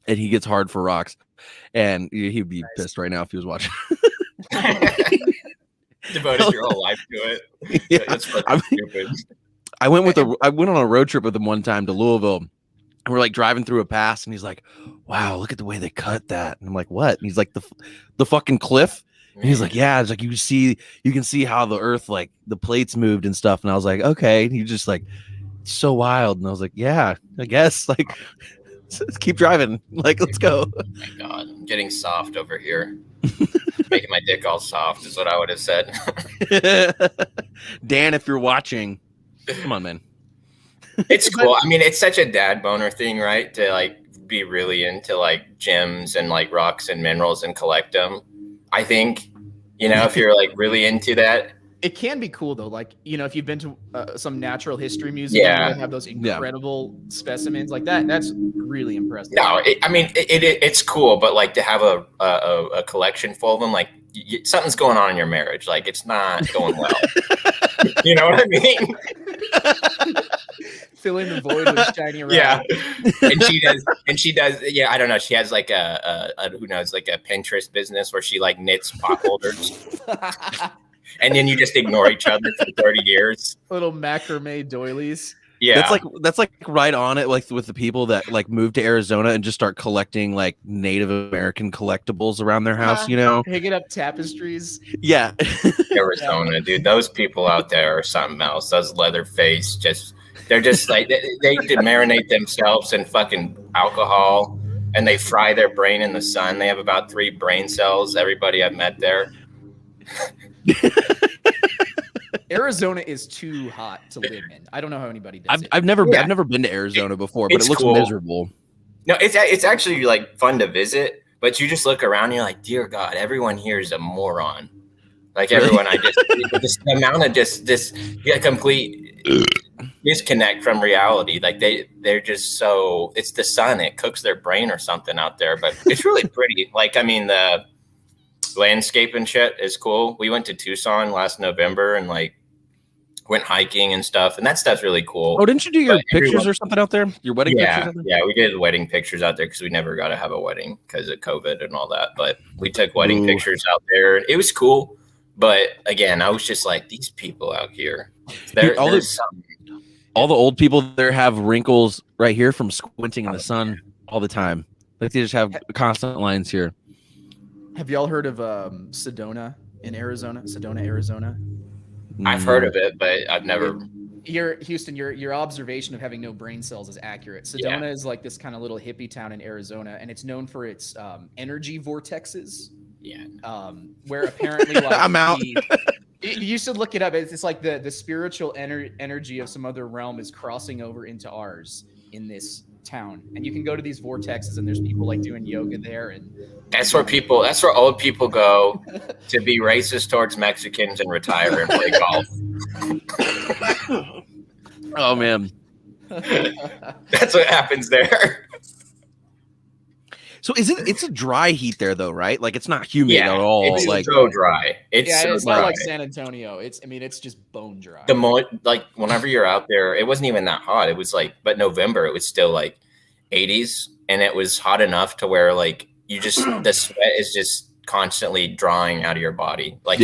and he gets hard for rocks. And he'd be pissed right now if he was watching. Devoted your whole life to it. Yeah, that's fucking stupid. I went on a road trip with him one time to Louisville. And we're like driving through a pass, and he's like, "Wow, look at the way they cut that." And I'm like, "What?" And he's like, "The fucking cliff." And he's like, "Yeah." It's like you can see how the earth, like the plates moved and stuff. And I was like, "Okay." And he's just like, "So wild." And I was like, "Yeah, I guess." Like. Keep driving. Like, let's go. Oh my God, I'm getting soft over here. Making my dick all soft is what I would have said. Dan, if you're watching, come on, man. It's cool. I mean, it's such a dad boner thing, right? To like be really into like gems and like rocks and minerals and collect them. I think, you know, if you're like really into that. It can be cool though, like, you know, if you've been to some natural history museum, where they have those incredible specimens like that. That's really impressive. No, it's cool, but like to have a collection full of them, like something's going on in your marriage. Like it's not going well. You know what I mean? Filling the void with shiny rocks. Yeah, and she does. Yeah, I don't know. She has like a who knows, like a Pinterest business where she like knits pot holders. And then you just ignore each other for 30 years. Little macrame doilies. Yeah. That's like right on it, like with the people that like move to Arizona and just start collecting like Native American collectibles around their house, you know? Picking up tapestries. Yeah. Arizona, dude. Those people out there are something else. Those Leatherface, they're just like they marinate themselves in fucking alcohol and they fry their brain in the sun. They have about 3 brain cells, everybody I've met there. Arizona is too hot to live in. I don't know how anybody does it. I've never been to Arizona before, but it looks miserable. No, it's actually like fun to visit, but you just look around and you're like, dear God, everyone here is a moron. Like everyone, just the amount of this complete disconnect from reality. Like they're just so, it's the sun, it cooks their brain or something out there, but it's really pretty. Like, I mean, the landscape and shit is cool. We went to Tucson last November and like went hiking and stuff, and that stuff's really cool. Oh, didn't you do your pictures or something out there? Your wedding pictures? Yeah, we did wedding pictures out there because we never got to have a wedding because of COVID and all that. But we took wedding pictures out there. It was cool, but again, I was just like, these people out here, All the old people there have wrinkles right here from squinting in the sun all the time. Like they just have constant lines here. Have y'all heard of Sedona in Arizona? Sedona, Arizona. I've heard of it, but I've never. Houston, your observation of having no brain cells is accurate. Sedona is like this kind of little hippie town in Arizona, and it's known for its energy vortexes. Yeah. Where apparently like I'm out. You should look it up. It's like the spiritual energy of some other realm is crossing over into ours in this town, and you can go to these vortexes, and there's people like doing yoga there, and That's where old people go to be racist towards Mexicans and retire and play golf. Oh man. That's what happens there. So it's a dry heat there though, right? Like it's not humid at all. It's like so dry. It's it's dry. not like San Antonio. It's just bone dry. Whenever you're out there, it wasn't even that hot. It was but November, it was still like 80s, and it was hot enough to where like the sweat is just constantly drying out of your body. Like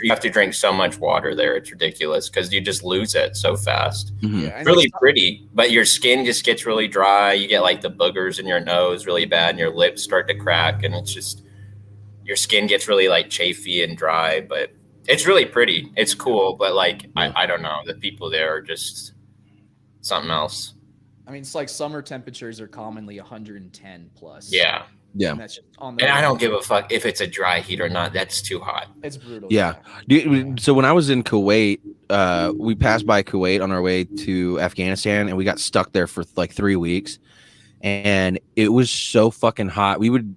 you have to drink so much water there. It's ridiculous because you just lose it so fast. Mm-hmm. Yeah, really pretty, but your skin just gets really dry. You get like the boogers in your nose really bad, and your lips start to crack, and it's just your skin gets really like chafy and dry. But it's really pretty. It's cool, but like I don't know. The people there are just something else. I mean, it's like summer temperatures are commonly 110 plus. Yeah. Yeah. And that's just on the And I don't give a fuck if it's a dry heat or not. That's too hot. It's brutal. Yeah. So when I was in Kuwait, we passed by Kuwait on our way to Afghanistan, and we got stuck there for like 3 weeks, and it was so fucking hot. We would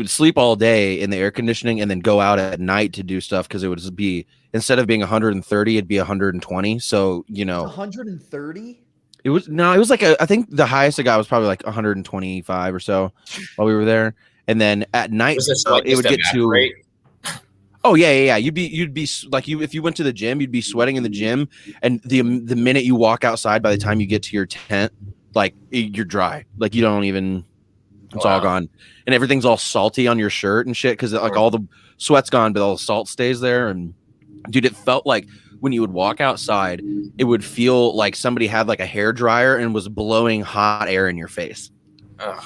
sleep all day in the air conditioning and then go out at night to do stuff because it would be, instead of being 130, it'd be 120. So 130. It was like I think the highest I got was probably like 125 or so while we were there, and then at night it would get to. Oh yeah. You'd be like if you went to the gym, you'd be sweating in the gym, and the minute you walk outside, by the time you get to your tent, like you're dry, like you don't even. It's all gone, and everything's all salty on your shirt and shit because like all the sweat's gone, but all the salt stays there. And dude, it felt like when you would walk outside, it would feel like somebody had like a hair dryer and was blowing hot air in your face. Ugh.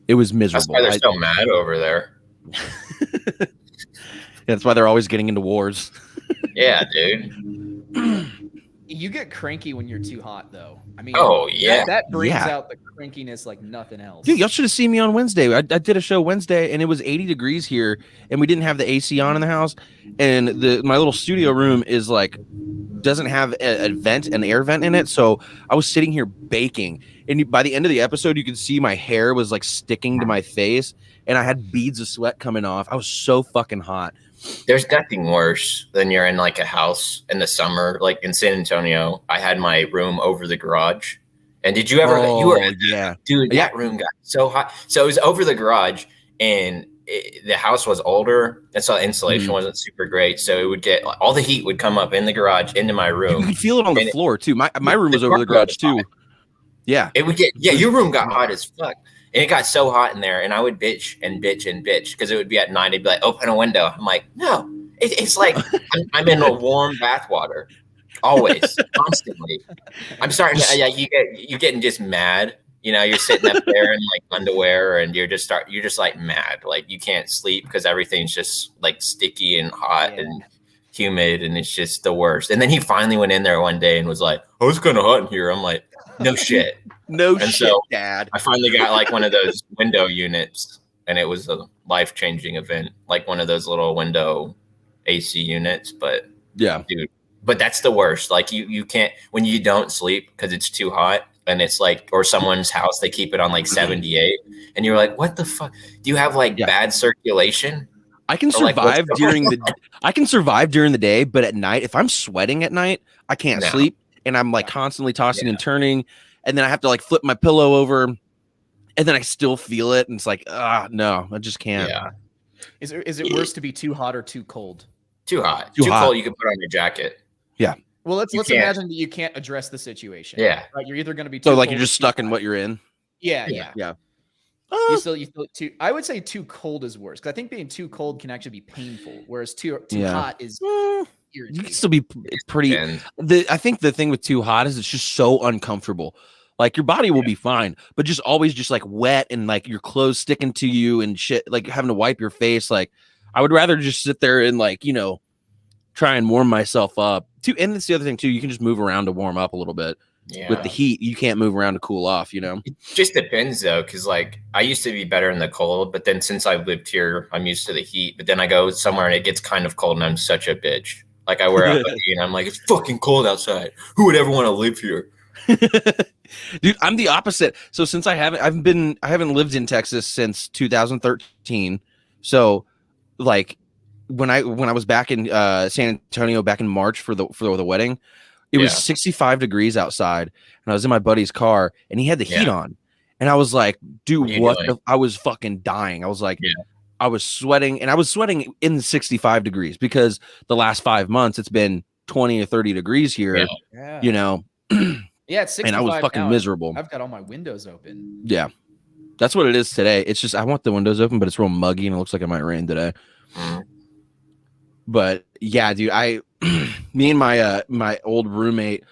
It was miserable. That's why they're so mad over there. That's why they're always getting into wars. Yeah, dude. You get cranky when you're too hot, though. I mean, that brings out the crankiness like nothing else. Dude, y'all should have seen me on Wednesday. I did a show Wednesday, and it was 80 degrees here, and we didn't have the AC on in the house. And my little studio room is like doesn't have an air vent in it, so I was sitting here baking. And by the end of the episode, you could see my hair was like sticking to my face, and I had beads of sweat coming off. I was so fucking hot. There's nothing worse than you're in like a house in the summer. Like in San Antonio, I had my room over the garage. And did you ever? Dude, that room got so hot. So it was over the garage, and the house was older, and so the insulation wasn't super great. So it would get all the heat would come up in the garage into my room. You could feel it on the floor too. My room was over the garage too. Yeah, it would get. Yeah, your room got hot as fuck. And it got so hot in there, and I would bitch because it would be at night. It'd be like, open a window. I'm like, no, it's like I'm in a warm bath water, always, constantly. I'm starting to, you're getting just mad. You're sitting up there in like underwear, and you're just like mad. Like you can't sleep because everything's just like sticky and hot and humid, and it's just the worst. And then he finally went in there one day and was like, oh, it's kind of hot in here. I'm like, no shit. So, Dad. I finally got like one of those window units, and it was a life-changing event, like one of those little window AC units. But yeah, dude, but that's the worst. Like you can't, when you don't sleep because it's too hot, and it's like, or someone's house, they keep it on like 78, and you're like, what the fuck? Do you have like bad circulation? I can survive during the day, but at night, if I'm sweating at night, I can't sleep, and I'm like constantly tossing and turning. And then I have to like flip my pillow over, and then I still feel it. And it's like, no, I just can't. Yeah. Is it worse to be too hot or too cold? Too hot. Too cold, you can put on your jacket. Yeah. Well, let's imagine that you can't address the situation. Yeah. Right? You're either going to be too like cold you're just stuck in what you're in. Yeah. You still too. I would say too cold is worse because I think being too cold can actually be painful, whereas too hot is you can still be pretty. And I think the thing with too hot is it's just so uncomfortable. Like your body will be fine, but just always just like wet and like your clothes sticking to you and shit, like having to wipe your face. Like I would rather just sit there and like, try and warm myself up too. And that's the other thing too. You can just move around to warm up a little bit. With the heat, you can't move around to cool off, It just depends though, because like I used to be better in the cold, but then since I've lived here, I'm used to the heat. But then I go somewhere and it gets kind of cold, and I'm such a bitch. Like I wear a hoodie and I'm like, it's fucking cold outside. Who would ever want to live here? Dude, I'm the opposite. So since I haven't lived in Texas since 2013. So like when I was back in San Antonio back in March for the wedding, it was 65 degrees outside, and I was in my buddy's car, and he had the heat on, and I was like, dude, what? I was fucking dying. I was like, I was sweating, and I was sweating in 65 degrees because the last 5 months it's been 20 or 30 degrees here, Yeah, it's 65 and I was fucking now. miserable. I've got all my windows open. Yeah, that's what it is today. It's just I want the windows open, but it's real muggy, and it looks like it might rain today. But yeah, dude, me and my old roommate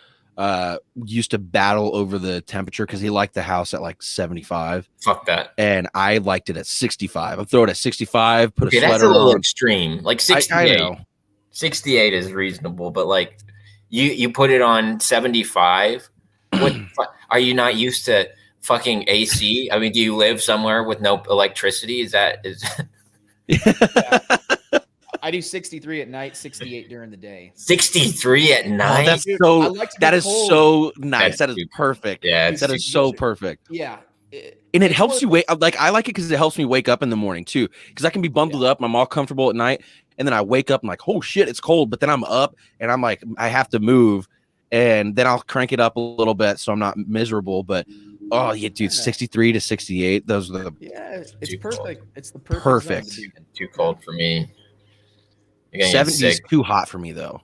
used to battle over the temperature because he liked the house at like 75. Fuck that. And I liked it at 65. I'd throw it at 65, put a sweater that's a little on. extreme. Like 68. I know. 68 is reasonable, but like you put it on 75. What are you not used to fucking AC? I mean, do you live somewhere with no electricity? Is I do 63 at night, 68 during the day. 63 at night? Oh, that's Dude, so I like to that get is cold. so nice. That's That is perfect. Yeah, that is so perfect. Yeah. And it helps you wake up. Like I like it because it helps me wake up in the morning too. Because I can be bundled up, I'm all comfortable at night, and then I wake up and like, oh shit, it's cold. But then I'm up and I'm like, I have to move, and then I'll crank it up a little bit so I'm not miserable. But oh yeah, dude, 63 to 68. Those are the it's perfect. It's the perfect. Zone to be in. Too cold for me. 70 is too hot for me though.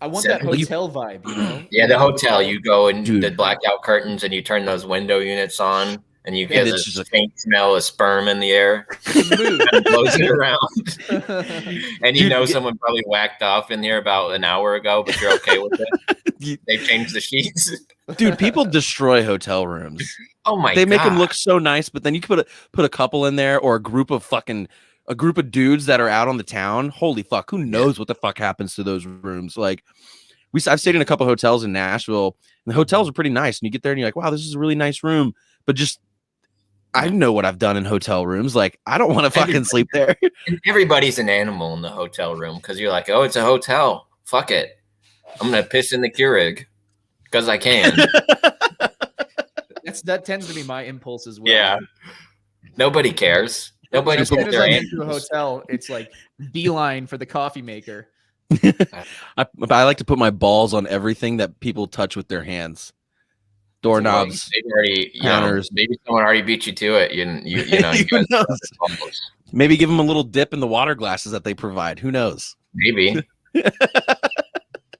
I want that hotel vibe, you know? Yeah, the hotel. You go and Dude. the blackout curtains, and you turn those window units on, and you get it's this just faint smell of sperm in the air. And blows it around. And you know someone probably whacked off in here about an hour ago, but you're okay with it. They've changed the sheets. Dude, people destroy hotel rooms. Oh my god. They make them look so nice, but then you can put a couple in there or a group of dudes that are out on the town. Holy fuck, who knows what the fuck happens to those rooms? Like I've stayed in a couple hotels in Nashville, and the hotels are pretty nice. And you get there and you're like, wow, this is a really nice room. But just I know what I've done in hotel rooms. Like, I don't want to fucking sleep there. And everybody's an animal in the hotel room because you're like, oh, it's a hotel. Fuck it. I'm gonna piss in the Keurig because I can. That tends to be my impulse as well. Yeah. Nobody cares. Nobody As soon puts as their I hands. get to a hotel, it's like beeline for the coffee maker. I like to put my balls on everything that people touch with their hands. Doorknobs, They've already, counters. Maybe someone already beat you to it. You know, you Who guys knows? Maybe give them a little dip in the water glasses that they provide. Who knows? maybe.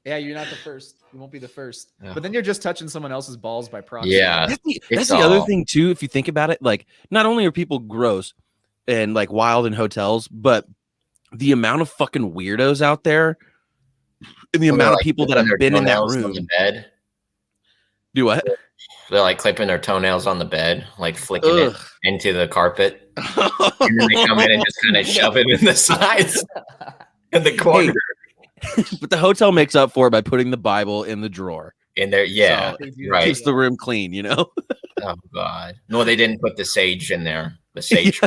Yeah, you're not the first. You won't be the first. Yeah. But then you're just touching someone else's balls by proxy. Yeah. That's the other thing too. If you think about it, like not only are people gross and like wild in hotels, but the amount of fucking weirdos out there and the amount of people that have been in that room. On the bed. Do what? They're like clipping their toenails on the bed, like flicking it into the carpet. And then they come in and just kind of shove it in the sides in the corner. But the hotel makes up for it by putting the Bible in the drawer. In there, yeah, So, right. Keeps the room clean, you know? Oh god, no, they didn't put the sage in there. The sage.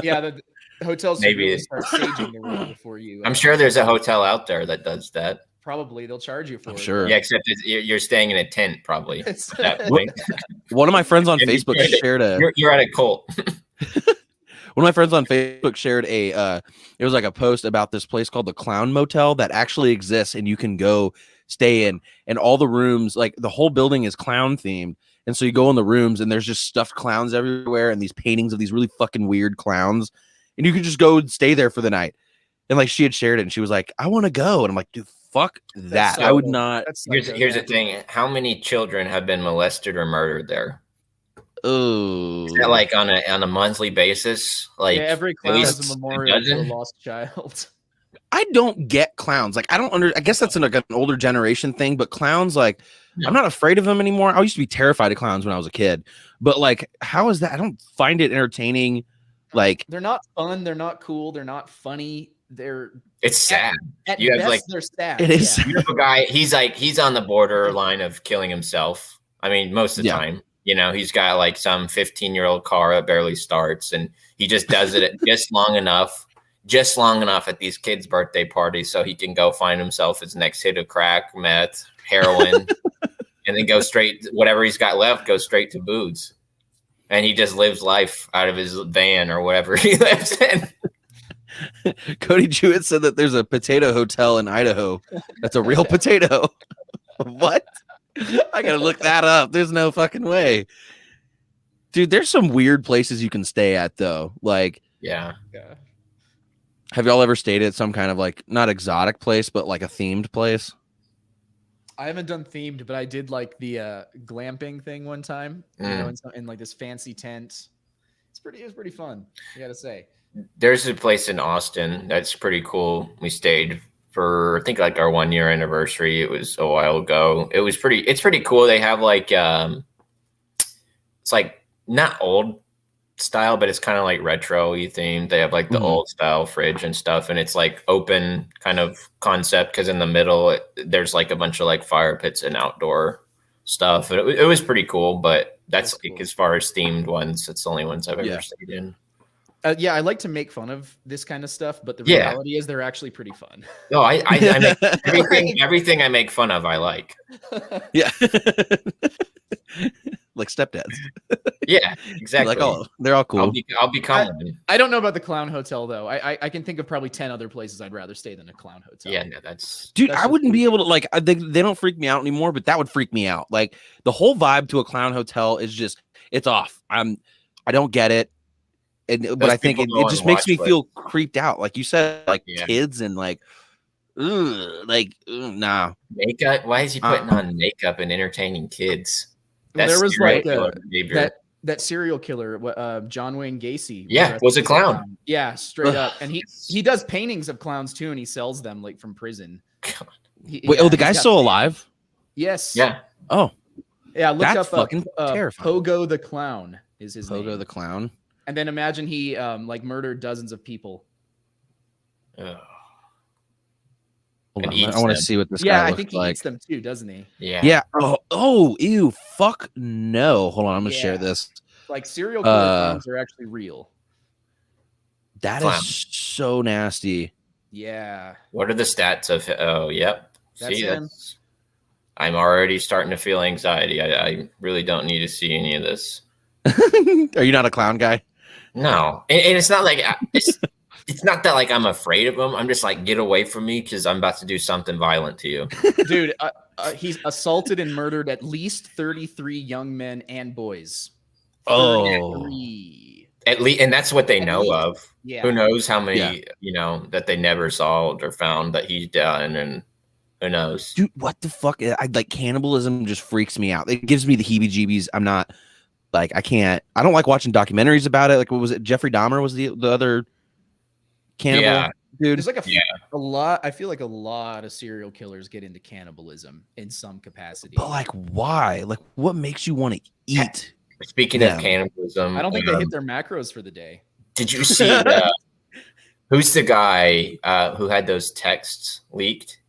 Yeah, the hotels Maybe really start saging the room before you. I'm sure there's a hotel out there that does that. Probably they'll charge you for I'm it. sure. Yeah, except you're staying in a tent, probably. At that What? point. One of my friends on And Facebook shared a You're at a cult. one of my friends on Facebook shared it was like a post about this place called the Clown Motel that actually exists and you can go stay in, and all the rooms, like the whole building is clown themed. And so you go in the rooms and there's just stuffed clowns everywhere and these paintings of these really fucking weird clowns. And you can just go and stay there for the night. And like she had shared it and she was like, I want to go. And I'm like, dude, fuck that. so- I would not. Here's the thing. How many children have been molested or murdered there? Oh, Is that like on a monthly basis? Like Yeah, every at clown least is a a memorial to a dozen? lost child. I don't get clowns. Like I don't I guess that's like an older generation thing, but clowns, like I'm not afraid of them anymore. I used to be terrified of clowns when I was a kid, but like, how is that? I don't find it entertaining. Like they're not fun. They're not cool. They're not funny. It's sad. At You have best, like they're sad. it is. Yeah. you have a guy. He's on the borderline of killing himself. I mean, most of the time, you know, he's got like some 15-year-old car that barely starts, and he just does it just long enough at these kids' birthday parties so he can go find himself his next hit of crack, meth, heroin, and then go straight, whatever he's got left, go straight to booze. And he just lives life out of his van or whatever he lives in. Cody Jewett said that there's a potato hotel in Idaho. That's a real potato. What? I gotta look that up. There's no fucking way. Dude, there's some weird places you can stay at though. Like, Yeah. have y'all ever stayed at some kind of like not exotic place, but like a themed place? I haven't done themed, but I did like the glamping thing one time. You know, in like this fancy tent. It was pretty fun. I gotta say. There's a place in Austin that's pretty cool. We stayed for I think like our 1-year anniversary. It was a while ago. It's pretty cool. They have like it's like not old style, but it's kind of like retro-y themed. They have like the old style fridge and stuff, and it's like open kind of concept because in the middle there's like a bunch of like fire pits and outdoor stuff. And it was pretty cool, but that's like, cool. as far as themed ones, it's the only ones I've ever stayed in. Yeah, I like to make fun of this kind of stuff, but the reality is they're actually pretty fun. No, I make everything I make fun of, I like. Yeah. Like stepdads. Yeah, exactly. Like, oh, they're all cool. I'll become one. I don't know about the clown hotel though. I can think of probably 10 other places I'd rather stay than a clown hotel. Yeah, no, that's Dude, I wouldn't be able to like they don't freak me out anymore, but that would freak me out. Like the whole vibe to a clown hotel is just it's off. I don't get it. But I think it just makes me feel creeped out. Like you said, like kids and like nah. Makeup. Why is he putting on makeup and entertaining kids? Well, there was like that serial killer, John Wayne Gacy. Yeah, was a clown. Yeah, straight up. And he does paintings of clowns too, and he sells them like from prison. Wait, the guy's still alive? Yes. Yeah. Oh. Yeah, look that's up fucking terrifying. Pogo the Clown is his name. Pogo the Clown. And then imagine he like murdered dozens of people. Hold on, I want to see what this guy I looks think he like. eats them too, doesn't he? Yeah. Yeah. Oh, ew. Fuck no. Hold on, I'm gonna share this. Like serial killer clowns are actually real. That is so nasty. Yeah. What are the stats of? Oh, yep. See, that's I'm already starting to feel anxiety. I really don't need to see any of this. Are you not a clown guy? No, and it's not like it's not that like I'm afraid of him. I'm just like, get away from me because I'm about to do something violent to you, dude. He's assaulted and murdered at least 33 young men and boys. 33. At least, and that's what they know of. Yeah. Who knows how many that they never solved or found that he's done, and who knows, dude? What the fuck? I like cannibalism. Just freaks me out. It gives me the heebie-jeebies. I'm not. Like I don't like watching documentaries about it. Like what was it? Jeffrey Dahmer was the other cannibal dude. There's like a lot. I feel like a lot of serial killers get into cannibalism in some capacity. But like why? Like what makes you want to eat? Speaking of cannibalism, I don't think they hit their macros for the day. Did you see who's the guy who had those texts leaked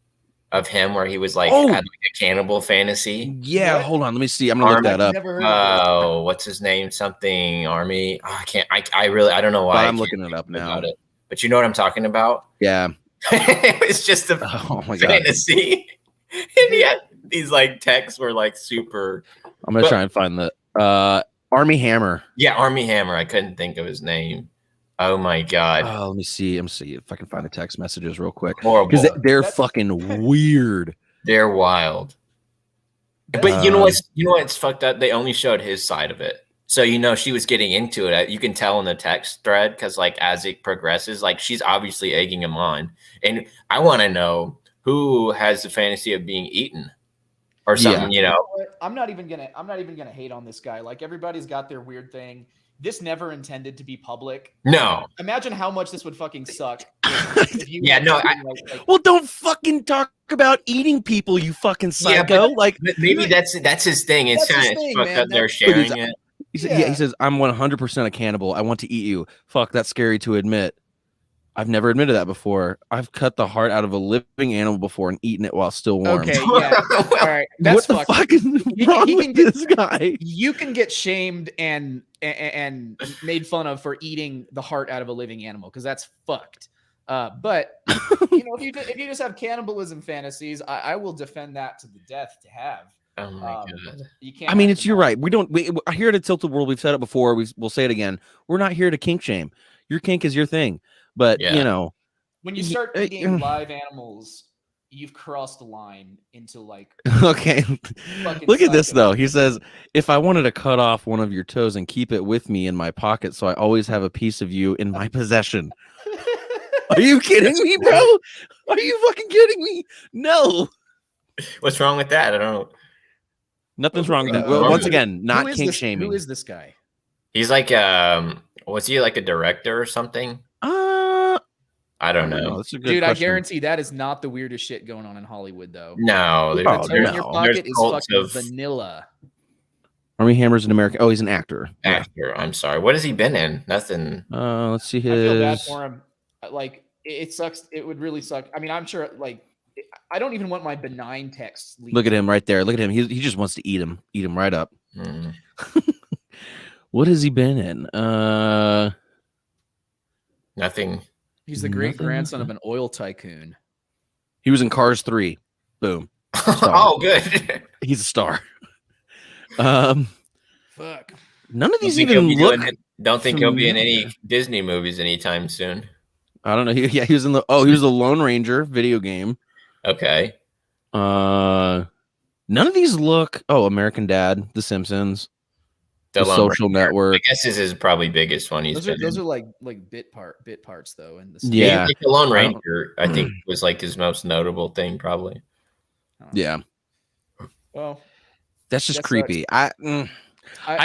of him where he was like had like a cannibal fantasy? Yeah, hold on, let me see. I'm gonna look that up. Oh, what's his name? Something Army. Oh, I can't. I really. I don't know why. I'm looking it up now. But you know what I'm talking about? Yeah. It was just a fantasy, and he had these like texts were like super. I'm gonna try and find the Army Hammer. Yeah, Army Hammer. I couldn't think of his name. Oh my god. Oh, let me see. I'm see if I can find the text messages real quick. Horrible. Because they're fucking weird. They're wild. But you know what's fucked up? They only showed his side of it. So she was getting into it. You can tell in the text thread because like as it progresses, like she's obviously egging him on. And I want to know who has the fantasy of being eaten or something, I'm not even gonna hate on this guy. Like everybody's got their weird thing. this never intended to be public. No. Imagine how much this would fucking suck. If you Yeah, had no, something like, Well, don't fucking talk about eating people, you fucking Yeah, psycho. but maybe that's his thing. It's That's his kind of thing, fucked man. up. They're That- sharing it. he says, I'm 100% a cannibal. I want to eat you. Fuck, that's scary to admit. I've never admitted that before. I've cut the heart out of a living animal before and eaten it while still warm. okay, yeah, all right, that's what the fucked. fuck is wrong he with can get- this guy? You can get shamed and made fun of for eating the heart out of a living animal because that's fucked. But you know, if you just have cannibalism fantasies, I will defend that to the death to have. Oh my god. You can't. I mean, have it's you're right. We here at Tilted World. We've said it before. We'll say it again. We're not here to kink shame. Your kink is your thing. But Yeah. you know, when you start eating live animals, you've crossed the line into like. okay. Fucking Look at this psycho. though. He says, "If I wanted to cut off one of your toes and keep it with me in my pocket, so I always have a piece of you in my possession." Are you kidding me, bro? Are you fucking kidding me? No. What's wrong with that? I don't know. Nothing's wrong with that. Uh, Well, who once is- again, Who not is kink this- shaming. Who is this guy? He's like was he like a director or something? I don't know. That's a good Dude, I question. guarantee that is not the weirdest shit going on in Hollywood, though. No, Oh, The toe in your no. pocket is cults fucking of vanilla. Army Hammer's an American. Oh, he's an actor. actor. I'm sorry. What has he been in? Nothing. Let's see I feel bad his. for him. Like it sucks. It would really suck. I mean, I'm sure. Like, I don't even want my benign texts. leaked. Look at him right there. Look at him. He just wants to eat him right up. Mm. What has he been in? Nothing. He's the great grandson of an oil tycoon. He was in Cars 3. Boom. Oh, good. He's a star. None Fuck. of these Don't think even he'll be look. doing it- Don't think he'll be in familiar. any Disney movies anytime soon. I don't know. He was in the. Oh, he was the Lone Ranger video game. Okay. None of these look. Oh, American Dad, The Simpsons, The Lone Social Ranger. I Network. guess this is his probably biggest one. He's Those been are in. like bit parts though. In the Yeah. Like the Lone I don't- Ranger, I think was like his most notable thing, probably. Yeah, Well, that's just That sucks. creepy. I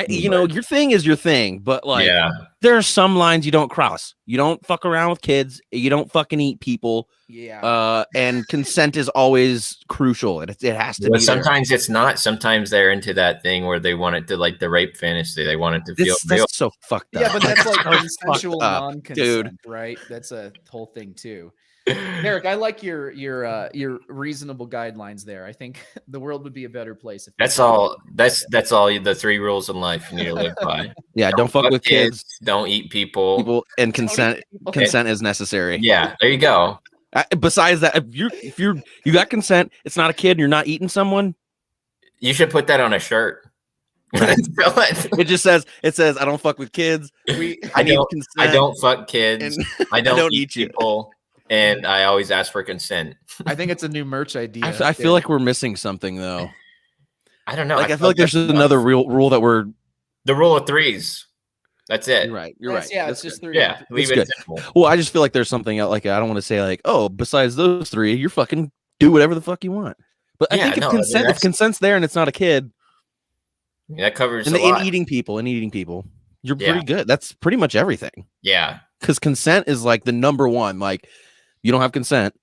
You know, your thing is your thing, but like, Yeah. there are some lines you don't cross. You don't fuck around with kids. You don't fucking eat people. yeah. And consent is always crucial. It has to Well, be. there. sometimes it's not. Sometimes they're into that thing where they want it to like the rape fantasy. They want it to feel real. That's so fucked up. Yeah, but that's like So fucked consensual up, non-consent, right? That's a whole thing too. Eric, I like your reasonable guidelines there. I think the world would be a better place if That's all. That's all. The 3 rules in life you need to live by. Yeah, don't fuck with kids, Don't eat people. and consent. Okay. Consent is necessary. Yeah, there you go. Besides that, if you got consent, it's not a kid, and you're not eating someone. You should put that on a shirt. It just says I don't fuck with kids. I need don't. consent, I don't fuck kids. and I don't, don't eat eat you. people, and I always ask for consent. I think it's a new merch idea. I feel like we're missing something though. I don't know. Like I feel like there's another real rule that we're. the rule of 3s. That's it. You're right. You're That's- right. Yeah, That's it's just good. 3. Yeah, leave It's it good. simple. Well, I just feel like there's something out. Like I don't want to say like, oh, besides those 3, you're fucking do whatever the fuck you want. But I Yeah, think if no, I mean, consent, if that's- consent's there and it's not a kid, That covers and a lot. eating people, you're Yeah. pretty good. That's pretty much everything. Yeah. Because consent is like the number one. Like, you don't have consent,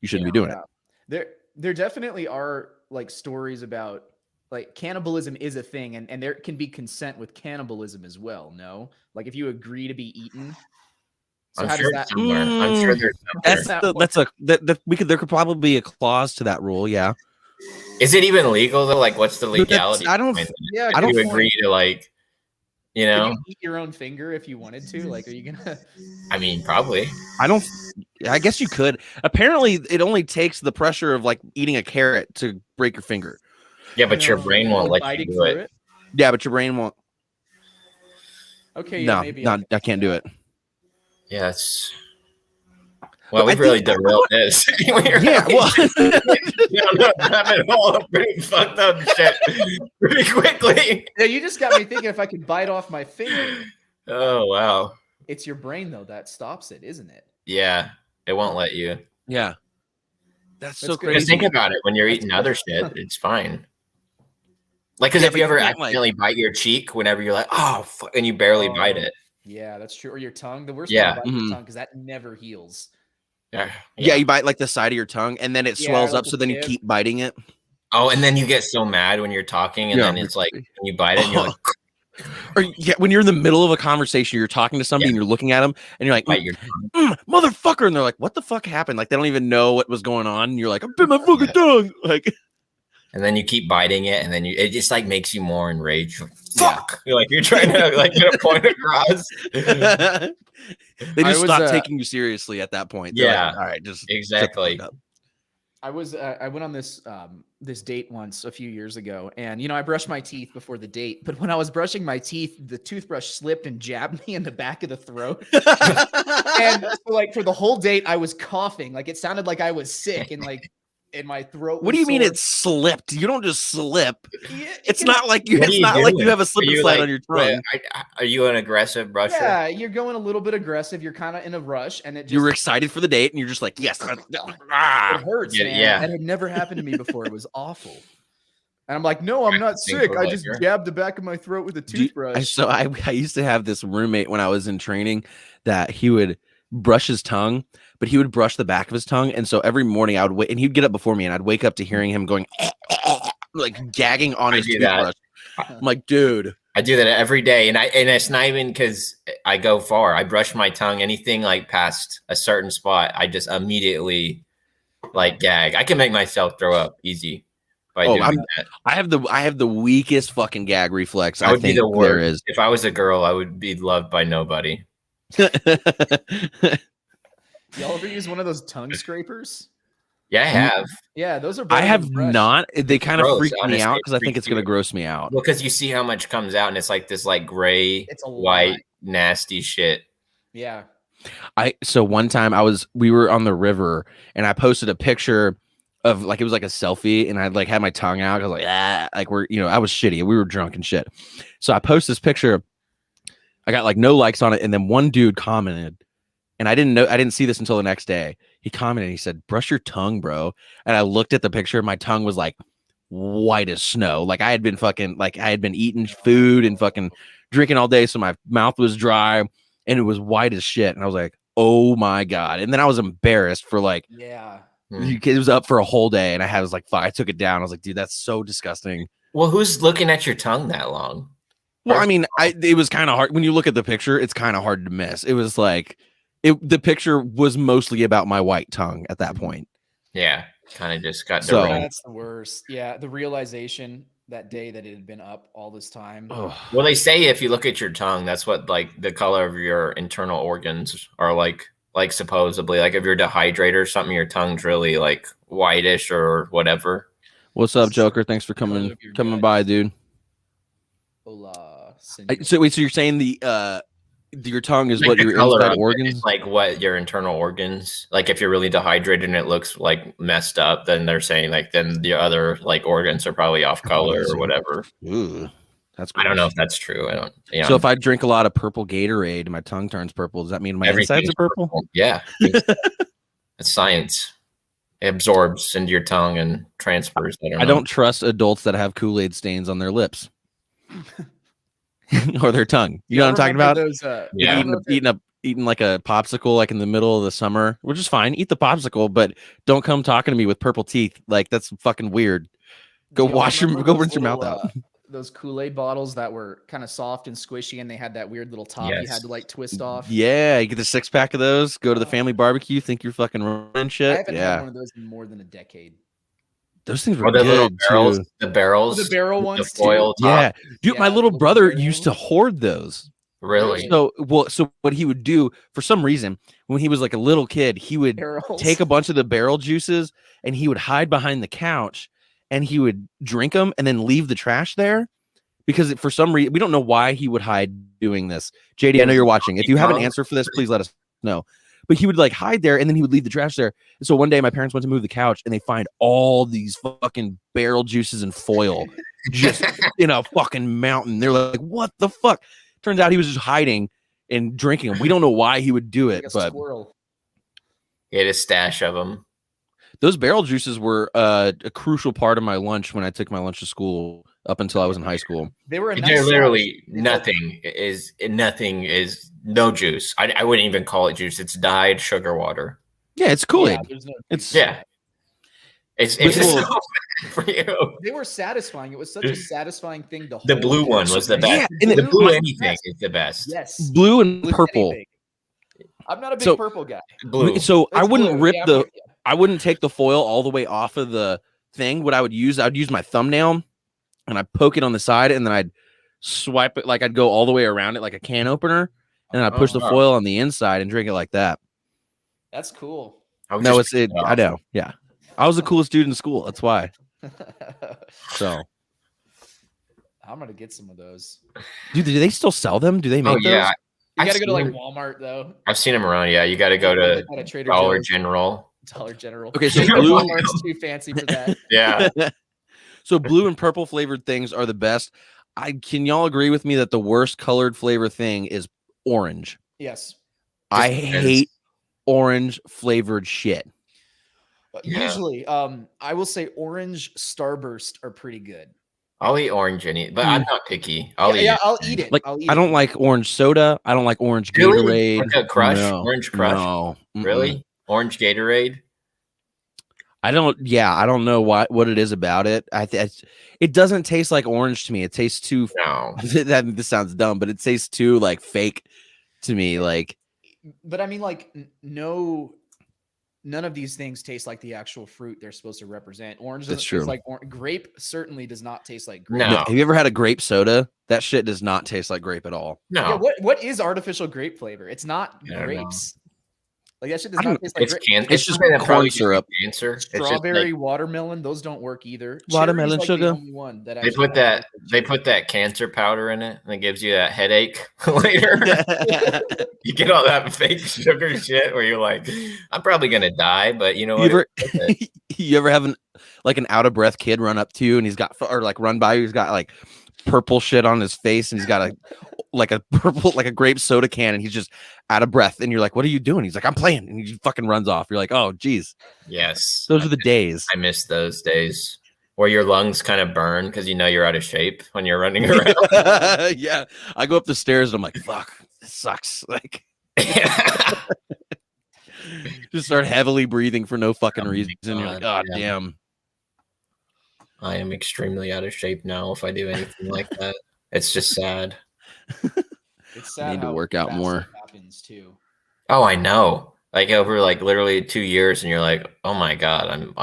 you shouldn't be doing it. There definitely are like stories about like cannibalism is a thing, and there can be consent with cannibalism as well. No, like if you agree to be eaten. So I'm how sure does that? somewhere. I'm sure there's That's somewhere. there could probably be a clause to that rule. Yeah, Is it even legal though? Like, what's the But that's- legality? I don't- behind that? Yeah, I Do don't you agree to like, you Could know? you eat your own finger if you wanted to? Like, are you gonna? I mean, probably. I guess you could. Apparently, it only takes the pressure of like eating a carrot to break your finger. Yeah, but your brain won't let you Biting do through it. Yeah, but your brain won't. Okay, yeah, No, maybe. no, I can't do it. Yeah, it's. Well, But we've I really think- derailed this. Yeah, well, Rabbit hole of pretty fucked up shit pretty quickly. Yeah, you just got me thinking if I could bite off my finger. Oh wow. It's your brain though that stops it, isn't it? Yeah, it won't let you. yeah, that's so That's good. crazy. Just think about it when you're eating other shit. It's fine. Like, because Yeah, if but you you ever can't, like- accidentally bite your cheek, whenever you're like, oh, fuck, and you barely bite it. Yeah, that's true. Or your tongue. The worst Yeah. one to bite your Mhm. tongue because that never heals. Yeah. Yeah, you bite like the side of your tongue, and then it Yeah, swells like up, the so then you tip. keep biting it. Oh, and then you get so mad when you're talking, and Yeah. then it's like when you bite it, and you're like, Or yeah, when you're in the middle of a conversation, you're talking to somebody and you're looking at them, and you're like, bite your motherfucker, and they're like, what the fuck happened? Like they don't even know what was going on, and you're like, I bit my fucking tongue, like. And then you keep biting it, and then it just like makes you more enraged. You're like, fuck! You're like, you're trying to like get a point across. They I just was, stop taking you seriously at that point. They're Yeah. like, all right, just shut the Exactly. fuck up. I went on this this date once a few years ago, and I brushed my teeth before the date. But when I was brushing my teeth, the toothbrush slipped and jabbed me in the back of the throat. And so, like, for the whole date, I was coughing. Like, it sounded like I was sick, and like, in my throat. What was do you mean sore. it slipped? You don't just slip. Yeah, It's not like you. What It's are you not like doing? you have a slip Are and you, slide like, on your wait, tongue. Are you an aggressive brusher? Yeah, you're going a little bit aggressive. You're kind of in a rush, and it just You were excited for the date, and you're just like, yes. it Ah. hurts, Yeah, man. yeah. That had never happened to me before. It was awful. And I'm like, no, I'm not Think sick. of I like just your- jabbed the back of my throat with a toothbrush. So I used to have this roommate when I was in training that he would brush his tongue, but he would brush the back of his tongue. And so every morning I would wait, and he'd get up before me, and I'd wake up to hearing him going like gagging on I his do that. toothbrush. I'm like, dude. I do that every day, and it's not even because I go far. I brush my tongue. Anything like past a certain spot, I just immediately like gag. I can make myself throw up easy by doing that. I have the weakest fucking gag reflex. I would be think the worst. there is. If I was a girl, I would be loved by nobody. Y'all ever use one of those tongue scrapers? Yeah, I have. Yeah, those are. I better than have brush. not. They kind of Gross, freak me honestly, out it because I think freaks it's gonna you. gross me out. Because you see how much comes out, and it's like this like gray, It's a lot. white, nasty shit. Yeah. So one time we were on the river, and I posted a picture of like, it was like a selfie, and I like had my tongue out. I was like, like I was shitty. We were drunk and shit. So I posted this picture. I got like no likes on it, and then one dude commented, and I didn't see this until the next day. He commented, he said, "Brush your tongue, bro." And I looked at the picture, my tongue was like white as snow. Like I had been eating food and fucking drinking all day, so my mouth was dry and it was white as shit. And I was like, oh my God. And then I was embarrassed for like, Yeah. it was up for a whole day, and I was like, I took it down. I was like, dude, that's so disgusting. Well, who's looking at your tongue that long? Well, I mean, it was kind of hard when you look at the picture. It's kind of hard to miss. It was like the picture was mostly about my white tongue at that point. Yeah, kind of just got So- derailed. That's the worst. Yeah, the realization that day that it had been up all this time. Ugh. Well, they say if you look at your tongue, that's what like the color of your internal organs are like supposedly. Like if you're dehydrated or something, your tongue's really like whitish or whatever. What's up, Joker? Thanks for Color coming of your gut. by, dude. Hola. So you're saying your tongue is Like what the your color inside of it, organs? it's like what your internal organs. Like if you're really dehydrated and it looks like messed up, then they're saying like then the other like organs are probably off color or whatever. Ooh, that's I don't know gross. if that's true. I don't. Yeah. So if I drink a lot of purple Gatorade and my tongue turns purple, does that mean my insides Everything's are purple? Yeah. It's science. It absorbs into your tongue and transfers. I don't trust adults that have Kool-Aid stains on their lips or their tongue. You know what I'm talking about? Those, Yeah. Eating like a popsicle like in the middle of the summer, which is fine. Eat the popsicle, but don't come talking to me with purple teeth. Like that's fucking weird. Go rinse your mouth out. Those Kool-Aid bottles that were kind of soft and squishy, and they had that weird little top you Yes. had to like twist off. Yeah, you get the 6-pack of those. Go to the family barbecue. Think you're fucking running I shit. haven't had Yeah, one of those in more than a decade. those things were Or the little good barrels. too. The barrels. The barrel with ones, The foil top. Yeah, dude, Yeah, my the little little brother barrel used to ones. hoard those. Really? So what he would do for some reason when he was like a little kid, he would Barrels. take a bunch of the barrel juices and he would hide behind the couch and he would drink them and then leave the trash there because for some reason we don't know why he would hide doing this. JD, I know you're watching. If you have an answer for this, please let us know. But he would like hide there and then he would leave the trash there. And so one day my parents went to move the couch and they find all these fucking barrel juices and foil just in a fucking mountain. They're like, what the fuck? Turns out he was just hiding and drinking them. We don't know why he would do it, Like a but squirrel. He had a stash of them. those barrel juices were a crucial part of my lunch when I took my lunch to school. up until I was in high school. They were a nice They're size. literally They nothing is no juice. I wouldn't even call it juice. It's dyed sugar water. Yeah, it's Kool-Aid. Yeah, there's no It's Yeah. It's But so well- bad for you. They were satisfying. It was such a satisfying thing to hold. The blue one was the best. Yeah, and the blue was anything best. is the best. Yes. blue and Blue purple. anything. I'm not a big So- purple guy. Blue. So I It's wouldn't blue. rip Yeah, I'm the with you. I wouldn't take the foil all the way off of the thing. What I would use my thumbnail and I'd poke it on the side and then I'd swipe it, like I'd go all the way around it like a can opener, and then I'd push the wow. foil on the inside and drink it like that. That's cool. I would No, just it's it. pick I know. Yeah, I was the coolest dude in school. That's why. So, I'm gonna get some of those. dude, do they still sell them? Do they make Oh yeah, those? You I've gotta go to like seen Walmart though. I've seen them around. Yeah, you got to go to At a Trader Dollar Joe's, General. Dollar General. Okay, so blue- Walmart's too fancy for that. Yeah, So blue and purple flavored things are the best. Can y'all agree with me that the worst colored flavor thing is orange? Yes. I depends. hate orange flavored shit. Yeah. Usually, I will say orange Starburst are pretty good. I'll eat orange but I'm not picky. I'll eat. yeah, it. I'll eat it. Like I'll eat I don't it. like orange soda. I don't like orange Really? Gatorade. Like a crush? No, Orange crush? No. Mm-mm. Really? Orange Gatorade? I don't. Yeah, I don't know what it is about it. It doesn't taste like orange to me. It tastes too. No. This sounds dumb, but it tastes too like fake to me. Like But I mean, like, none of these things taste like the actual fruit they're supposed to represent. Orange That's doesn't true. taste like grape. Certainly does not taste like grape. No. have you ever had a grape soda? That shit does not taste like grape at all. No. Yeah, what is artificial grape flavor? It's not I don't know. grapes. Like that shit does I don't- not taste like It's grape. cancer. It's just something that corn probably gives you syrup. Cancer. It's just Strawberry, like, watermelon, those don't work either. Watermelon Cherry's, like, sugar? The only one that they actually put has that like they the put that cancer powder in it and it gives you that headache later. You get all that fake sugar shit where you're like, I'm probably gonna die, but you know You what? ever, you ever have an out of breath kid run up to you and he's got or like run by you? He's got like purple shit on his face and he's got a purple like a grape soda can and he's just out of breath and you're like, what are you doing? He's like, I'm playing, and he fucking runs off. You're like, oh geez, Yes. those are the days. I miss those days where your lungs kind of burn because you know you're out of shape when you're running around. Yeah, I go up the stairs and I'm like, fuck, this sucks. Like, just start heavily breathing for no fucking Oh my reason. You're like, oh God, yeah. damn. I am extremely out of shape now if I do anything like that. It's just sad. It's sad need to how work out fast more. it happens too. Oh, I know. Like over like literally 2 years, and you're like, oh my god, I'm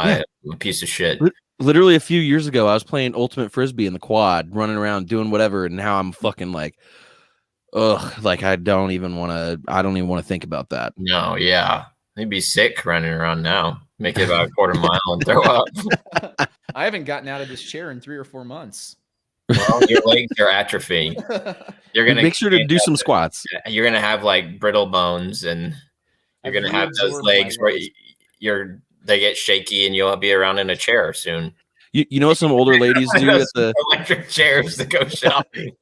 a piece of shit. Literally a few years ago, I was playing ultimate frisbee in the quad, running around doing whatever, and now I'm fucking like, ugh, like I don't even want to think about that. No, yeah, you'd be sick running around now. Make it about a quarter mile and throw up. I haven't gotten out of this chair in 3 or 4 months. Well, your legs are atrophying. You're gonna Make sure to do some squats. You're gonna have like brittle bones, and you're I've gonna have those reabsorbed my legs where legs. they get shaky, and you'll be around in a chair soon. You know what some older ladies do at the Electric chairs to go shopping.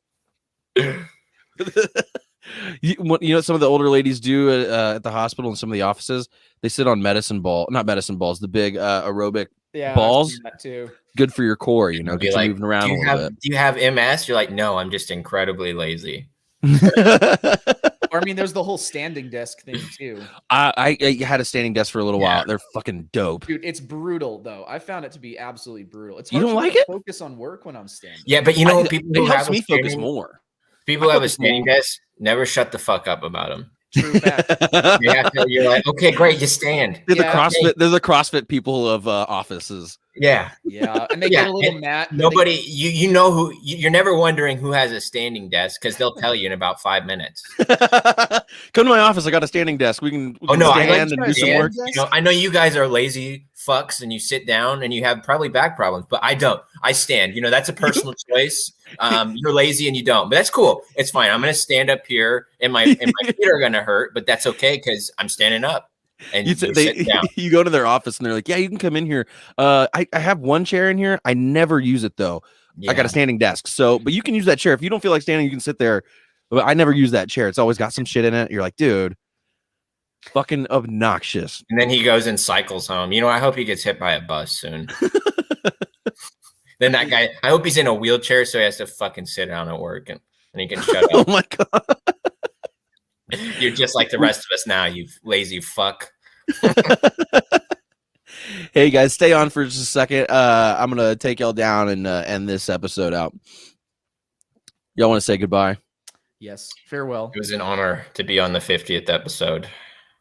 you know what some of the older ladies do at the hospital and some of the offices? They sit on not medicine balls, the big aerobic Yeah, I've balls. seen that too. Good for your core, you know, Be get you like, moving around a little do you have MS? You're like, no, I'm just incredibly lazy. bit. Or I mean, there's the whole standing desk thing too. I had a standing desk for a little Yeah. while. They're fucking dope. Dude, it's brutal though. I found it to be absolutely brutal. It's You hard don't for me like to it? focus on work when I'm standing. Yeah, but you know what? People It who helps have a me focus standing, more. people who I have a focus standing more. desk never shut the fuck up about them. True fact. You're like, okay, great, just stand. They're Yeah. the CrossFit people of offices. Yeah. Yeah, and they Yeah, get a little and mat. that Nobody, you know who, you're never wondering who has a standing desk because they'll tell you in about 5 minutes. Come to my office. I got a standing desk. We can Oh no, I stand like and do some stand. work. You know, I know you guys are lazy fucks and you sit down and you have probably back problems, but I don't. I stand. You know, that's a personal choice. You're lazy and you don't, but that's cool. It's fine. I'm gonna stand up here and my feet are gonna hurt, but that's okay because I'm standing up. And You, you they, sit down. you go to their office and they're like, yeah, you can come in here. I have one chair in here. I never use it though. I got a standing desk. So, but you can use that chair. If you don't feel like standing, you can sit there. But I never use that chair. It's always got some shit in it. You're like, dude, fucking obnoxious. And then he goes and cycles home. You know, I hope he gets hit by a bus soon. Then that guy, I hope he's in a wheelchair so he has to fucking sit down at work and he can shut Oh up. my god. You're just like the rest of us now, you lazy fuck. Hey guys, stay on for just a second. I'm gonna take y'all down and end this episode out. Y'all want to say goodbye? Yes. Farewell. It was an honor to be on the 50th episode.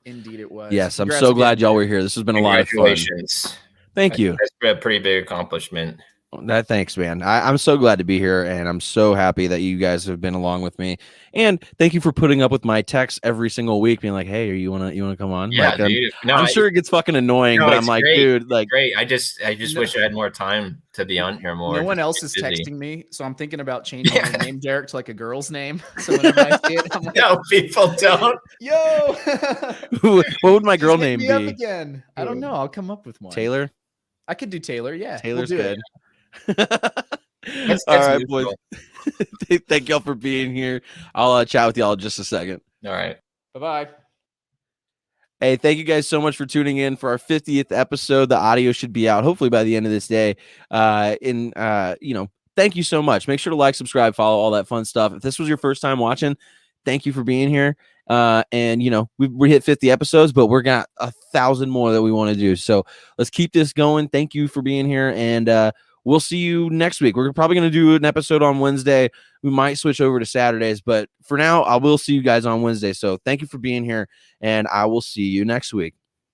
Indeed, it was. Yes, I'm Congrats so again, glad y'all Derek. were here. This has been a lot of fun. Congratulations. Thank you. That's been a pretty big accomplishment. Thanks, man. I'm so glad to be here, and I'm so happy that you guys have been along with me. And thank you for putting up with my texts every single week, being like, "Hey, you wanna come on?" Yeah, like, dude. I'm sure it gets fucking annoying, but I'm it's like, great. dude, like, Great. I just wish I had more time to be on here more. No one Just else is busy. texting me, so I'm thinking about changing my name, Derek, to like a girl's name. So whenever I see it, I'm like, No, people don't. "Yo, what would my girl just hit name me up be? again." I don't know. I'll come up with one. Taylor. I could do Taylor. Yeah, Taylor's we'll do good. That's All right, neutral. boys. Thank y'all for being here. I'll chat with y'all in just a second. All right. Bye bye. Hey, thank you guys so much for tuning in for our 50th episode. The audio should be out hopefully by the end of this day. Thank you so much. Make sure to like, subscribe, follow, all that fun stuff. If this was your first time watching, thank you for being here. We hit 50 episodes, but we're got 1,000 more that we want to do. So let's keep this going. Thank you for being here, and we'll see you next week. We're probably going to do an episode on Wednesday. We might switch over to Saturdays, but for now, I will see you guys on Wednesday. So thank you for being here, and I will see you next week.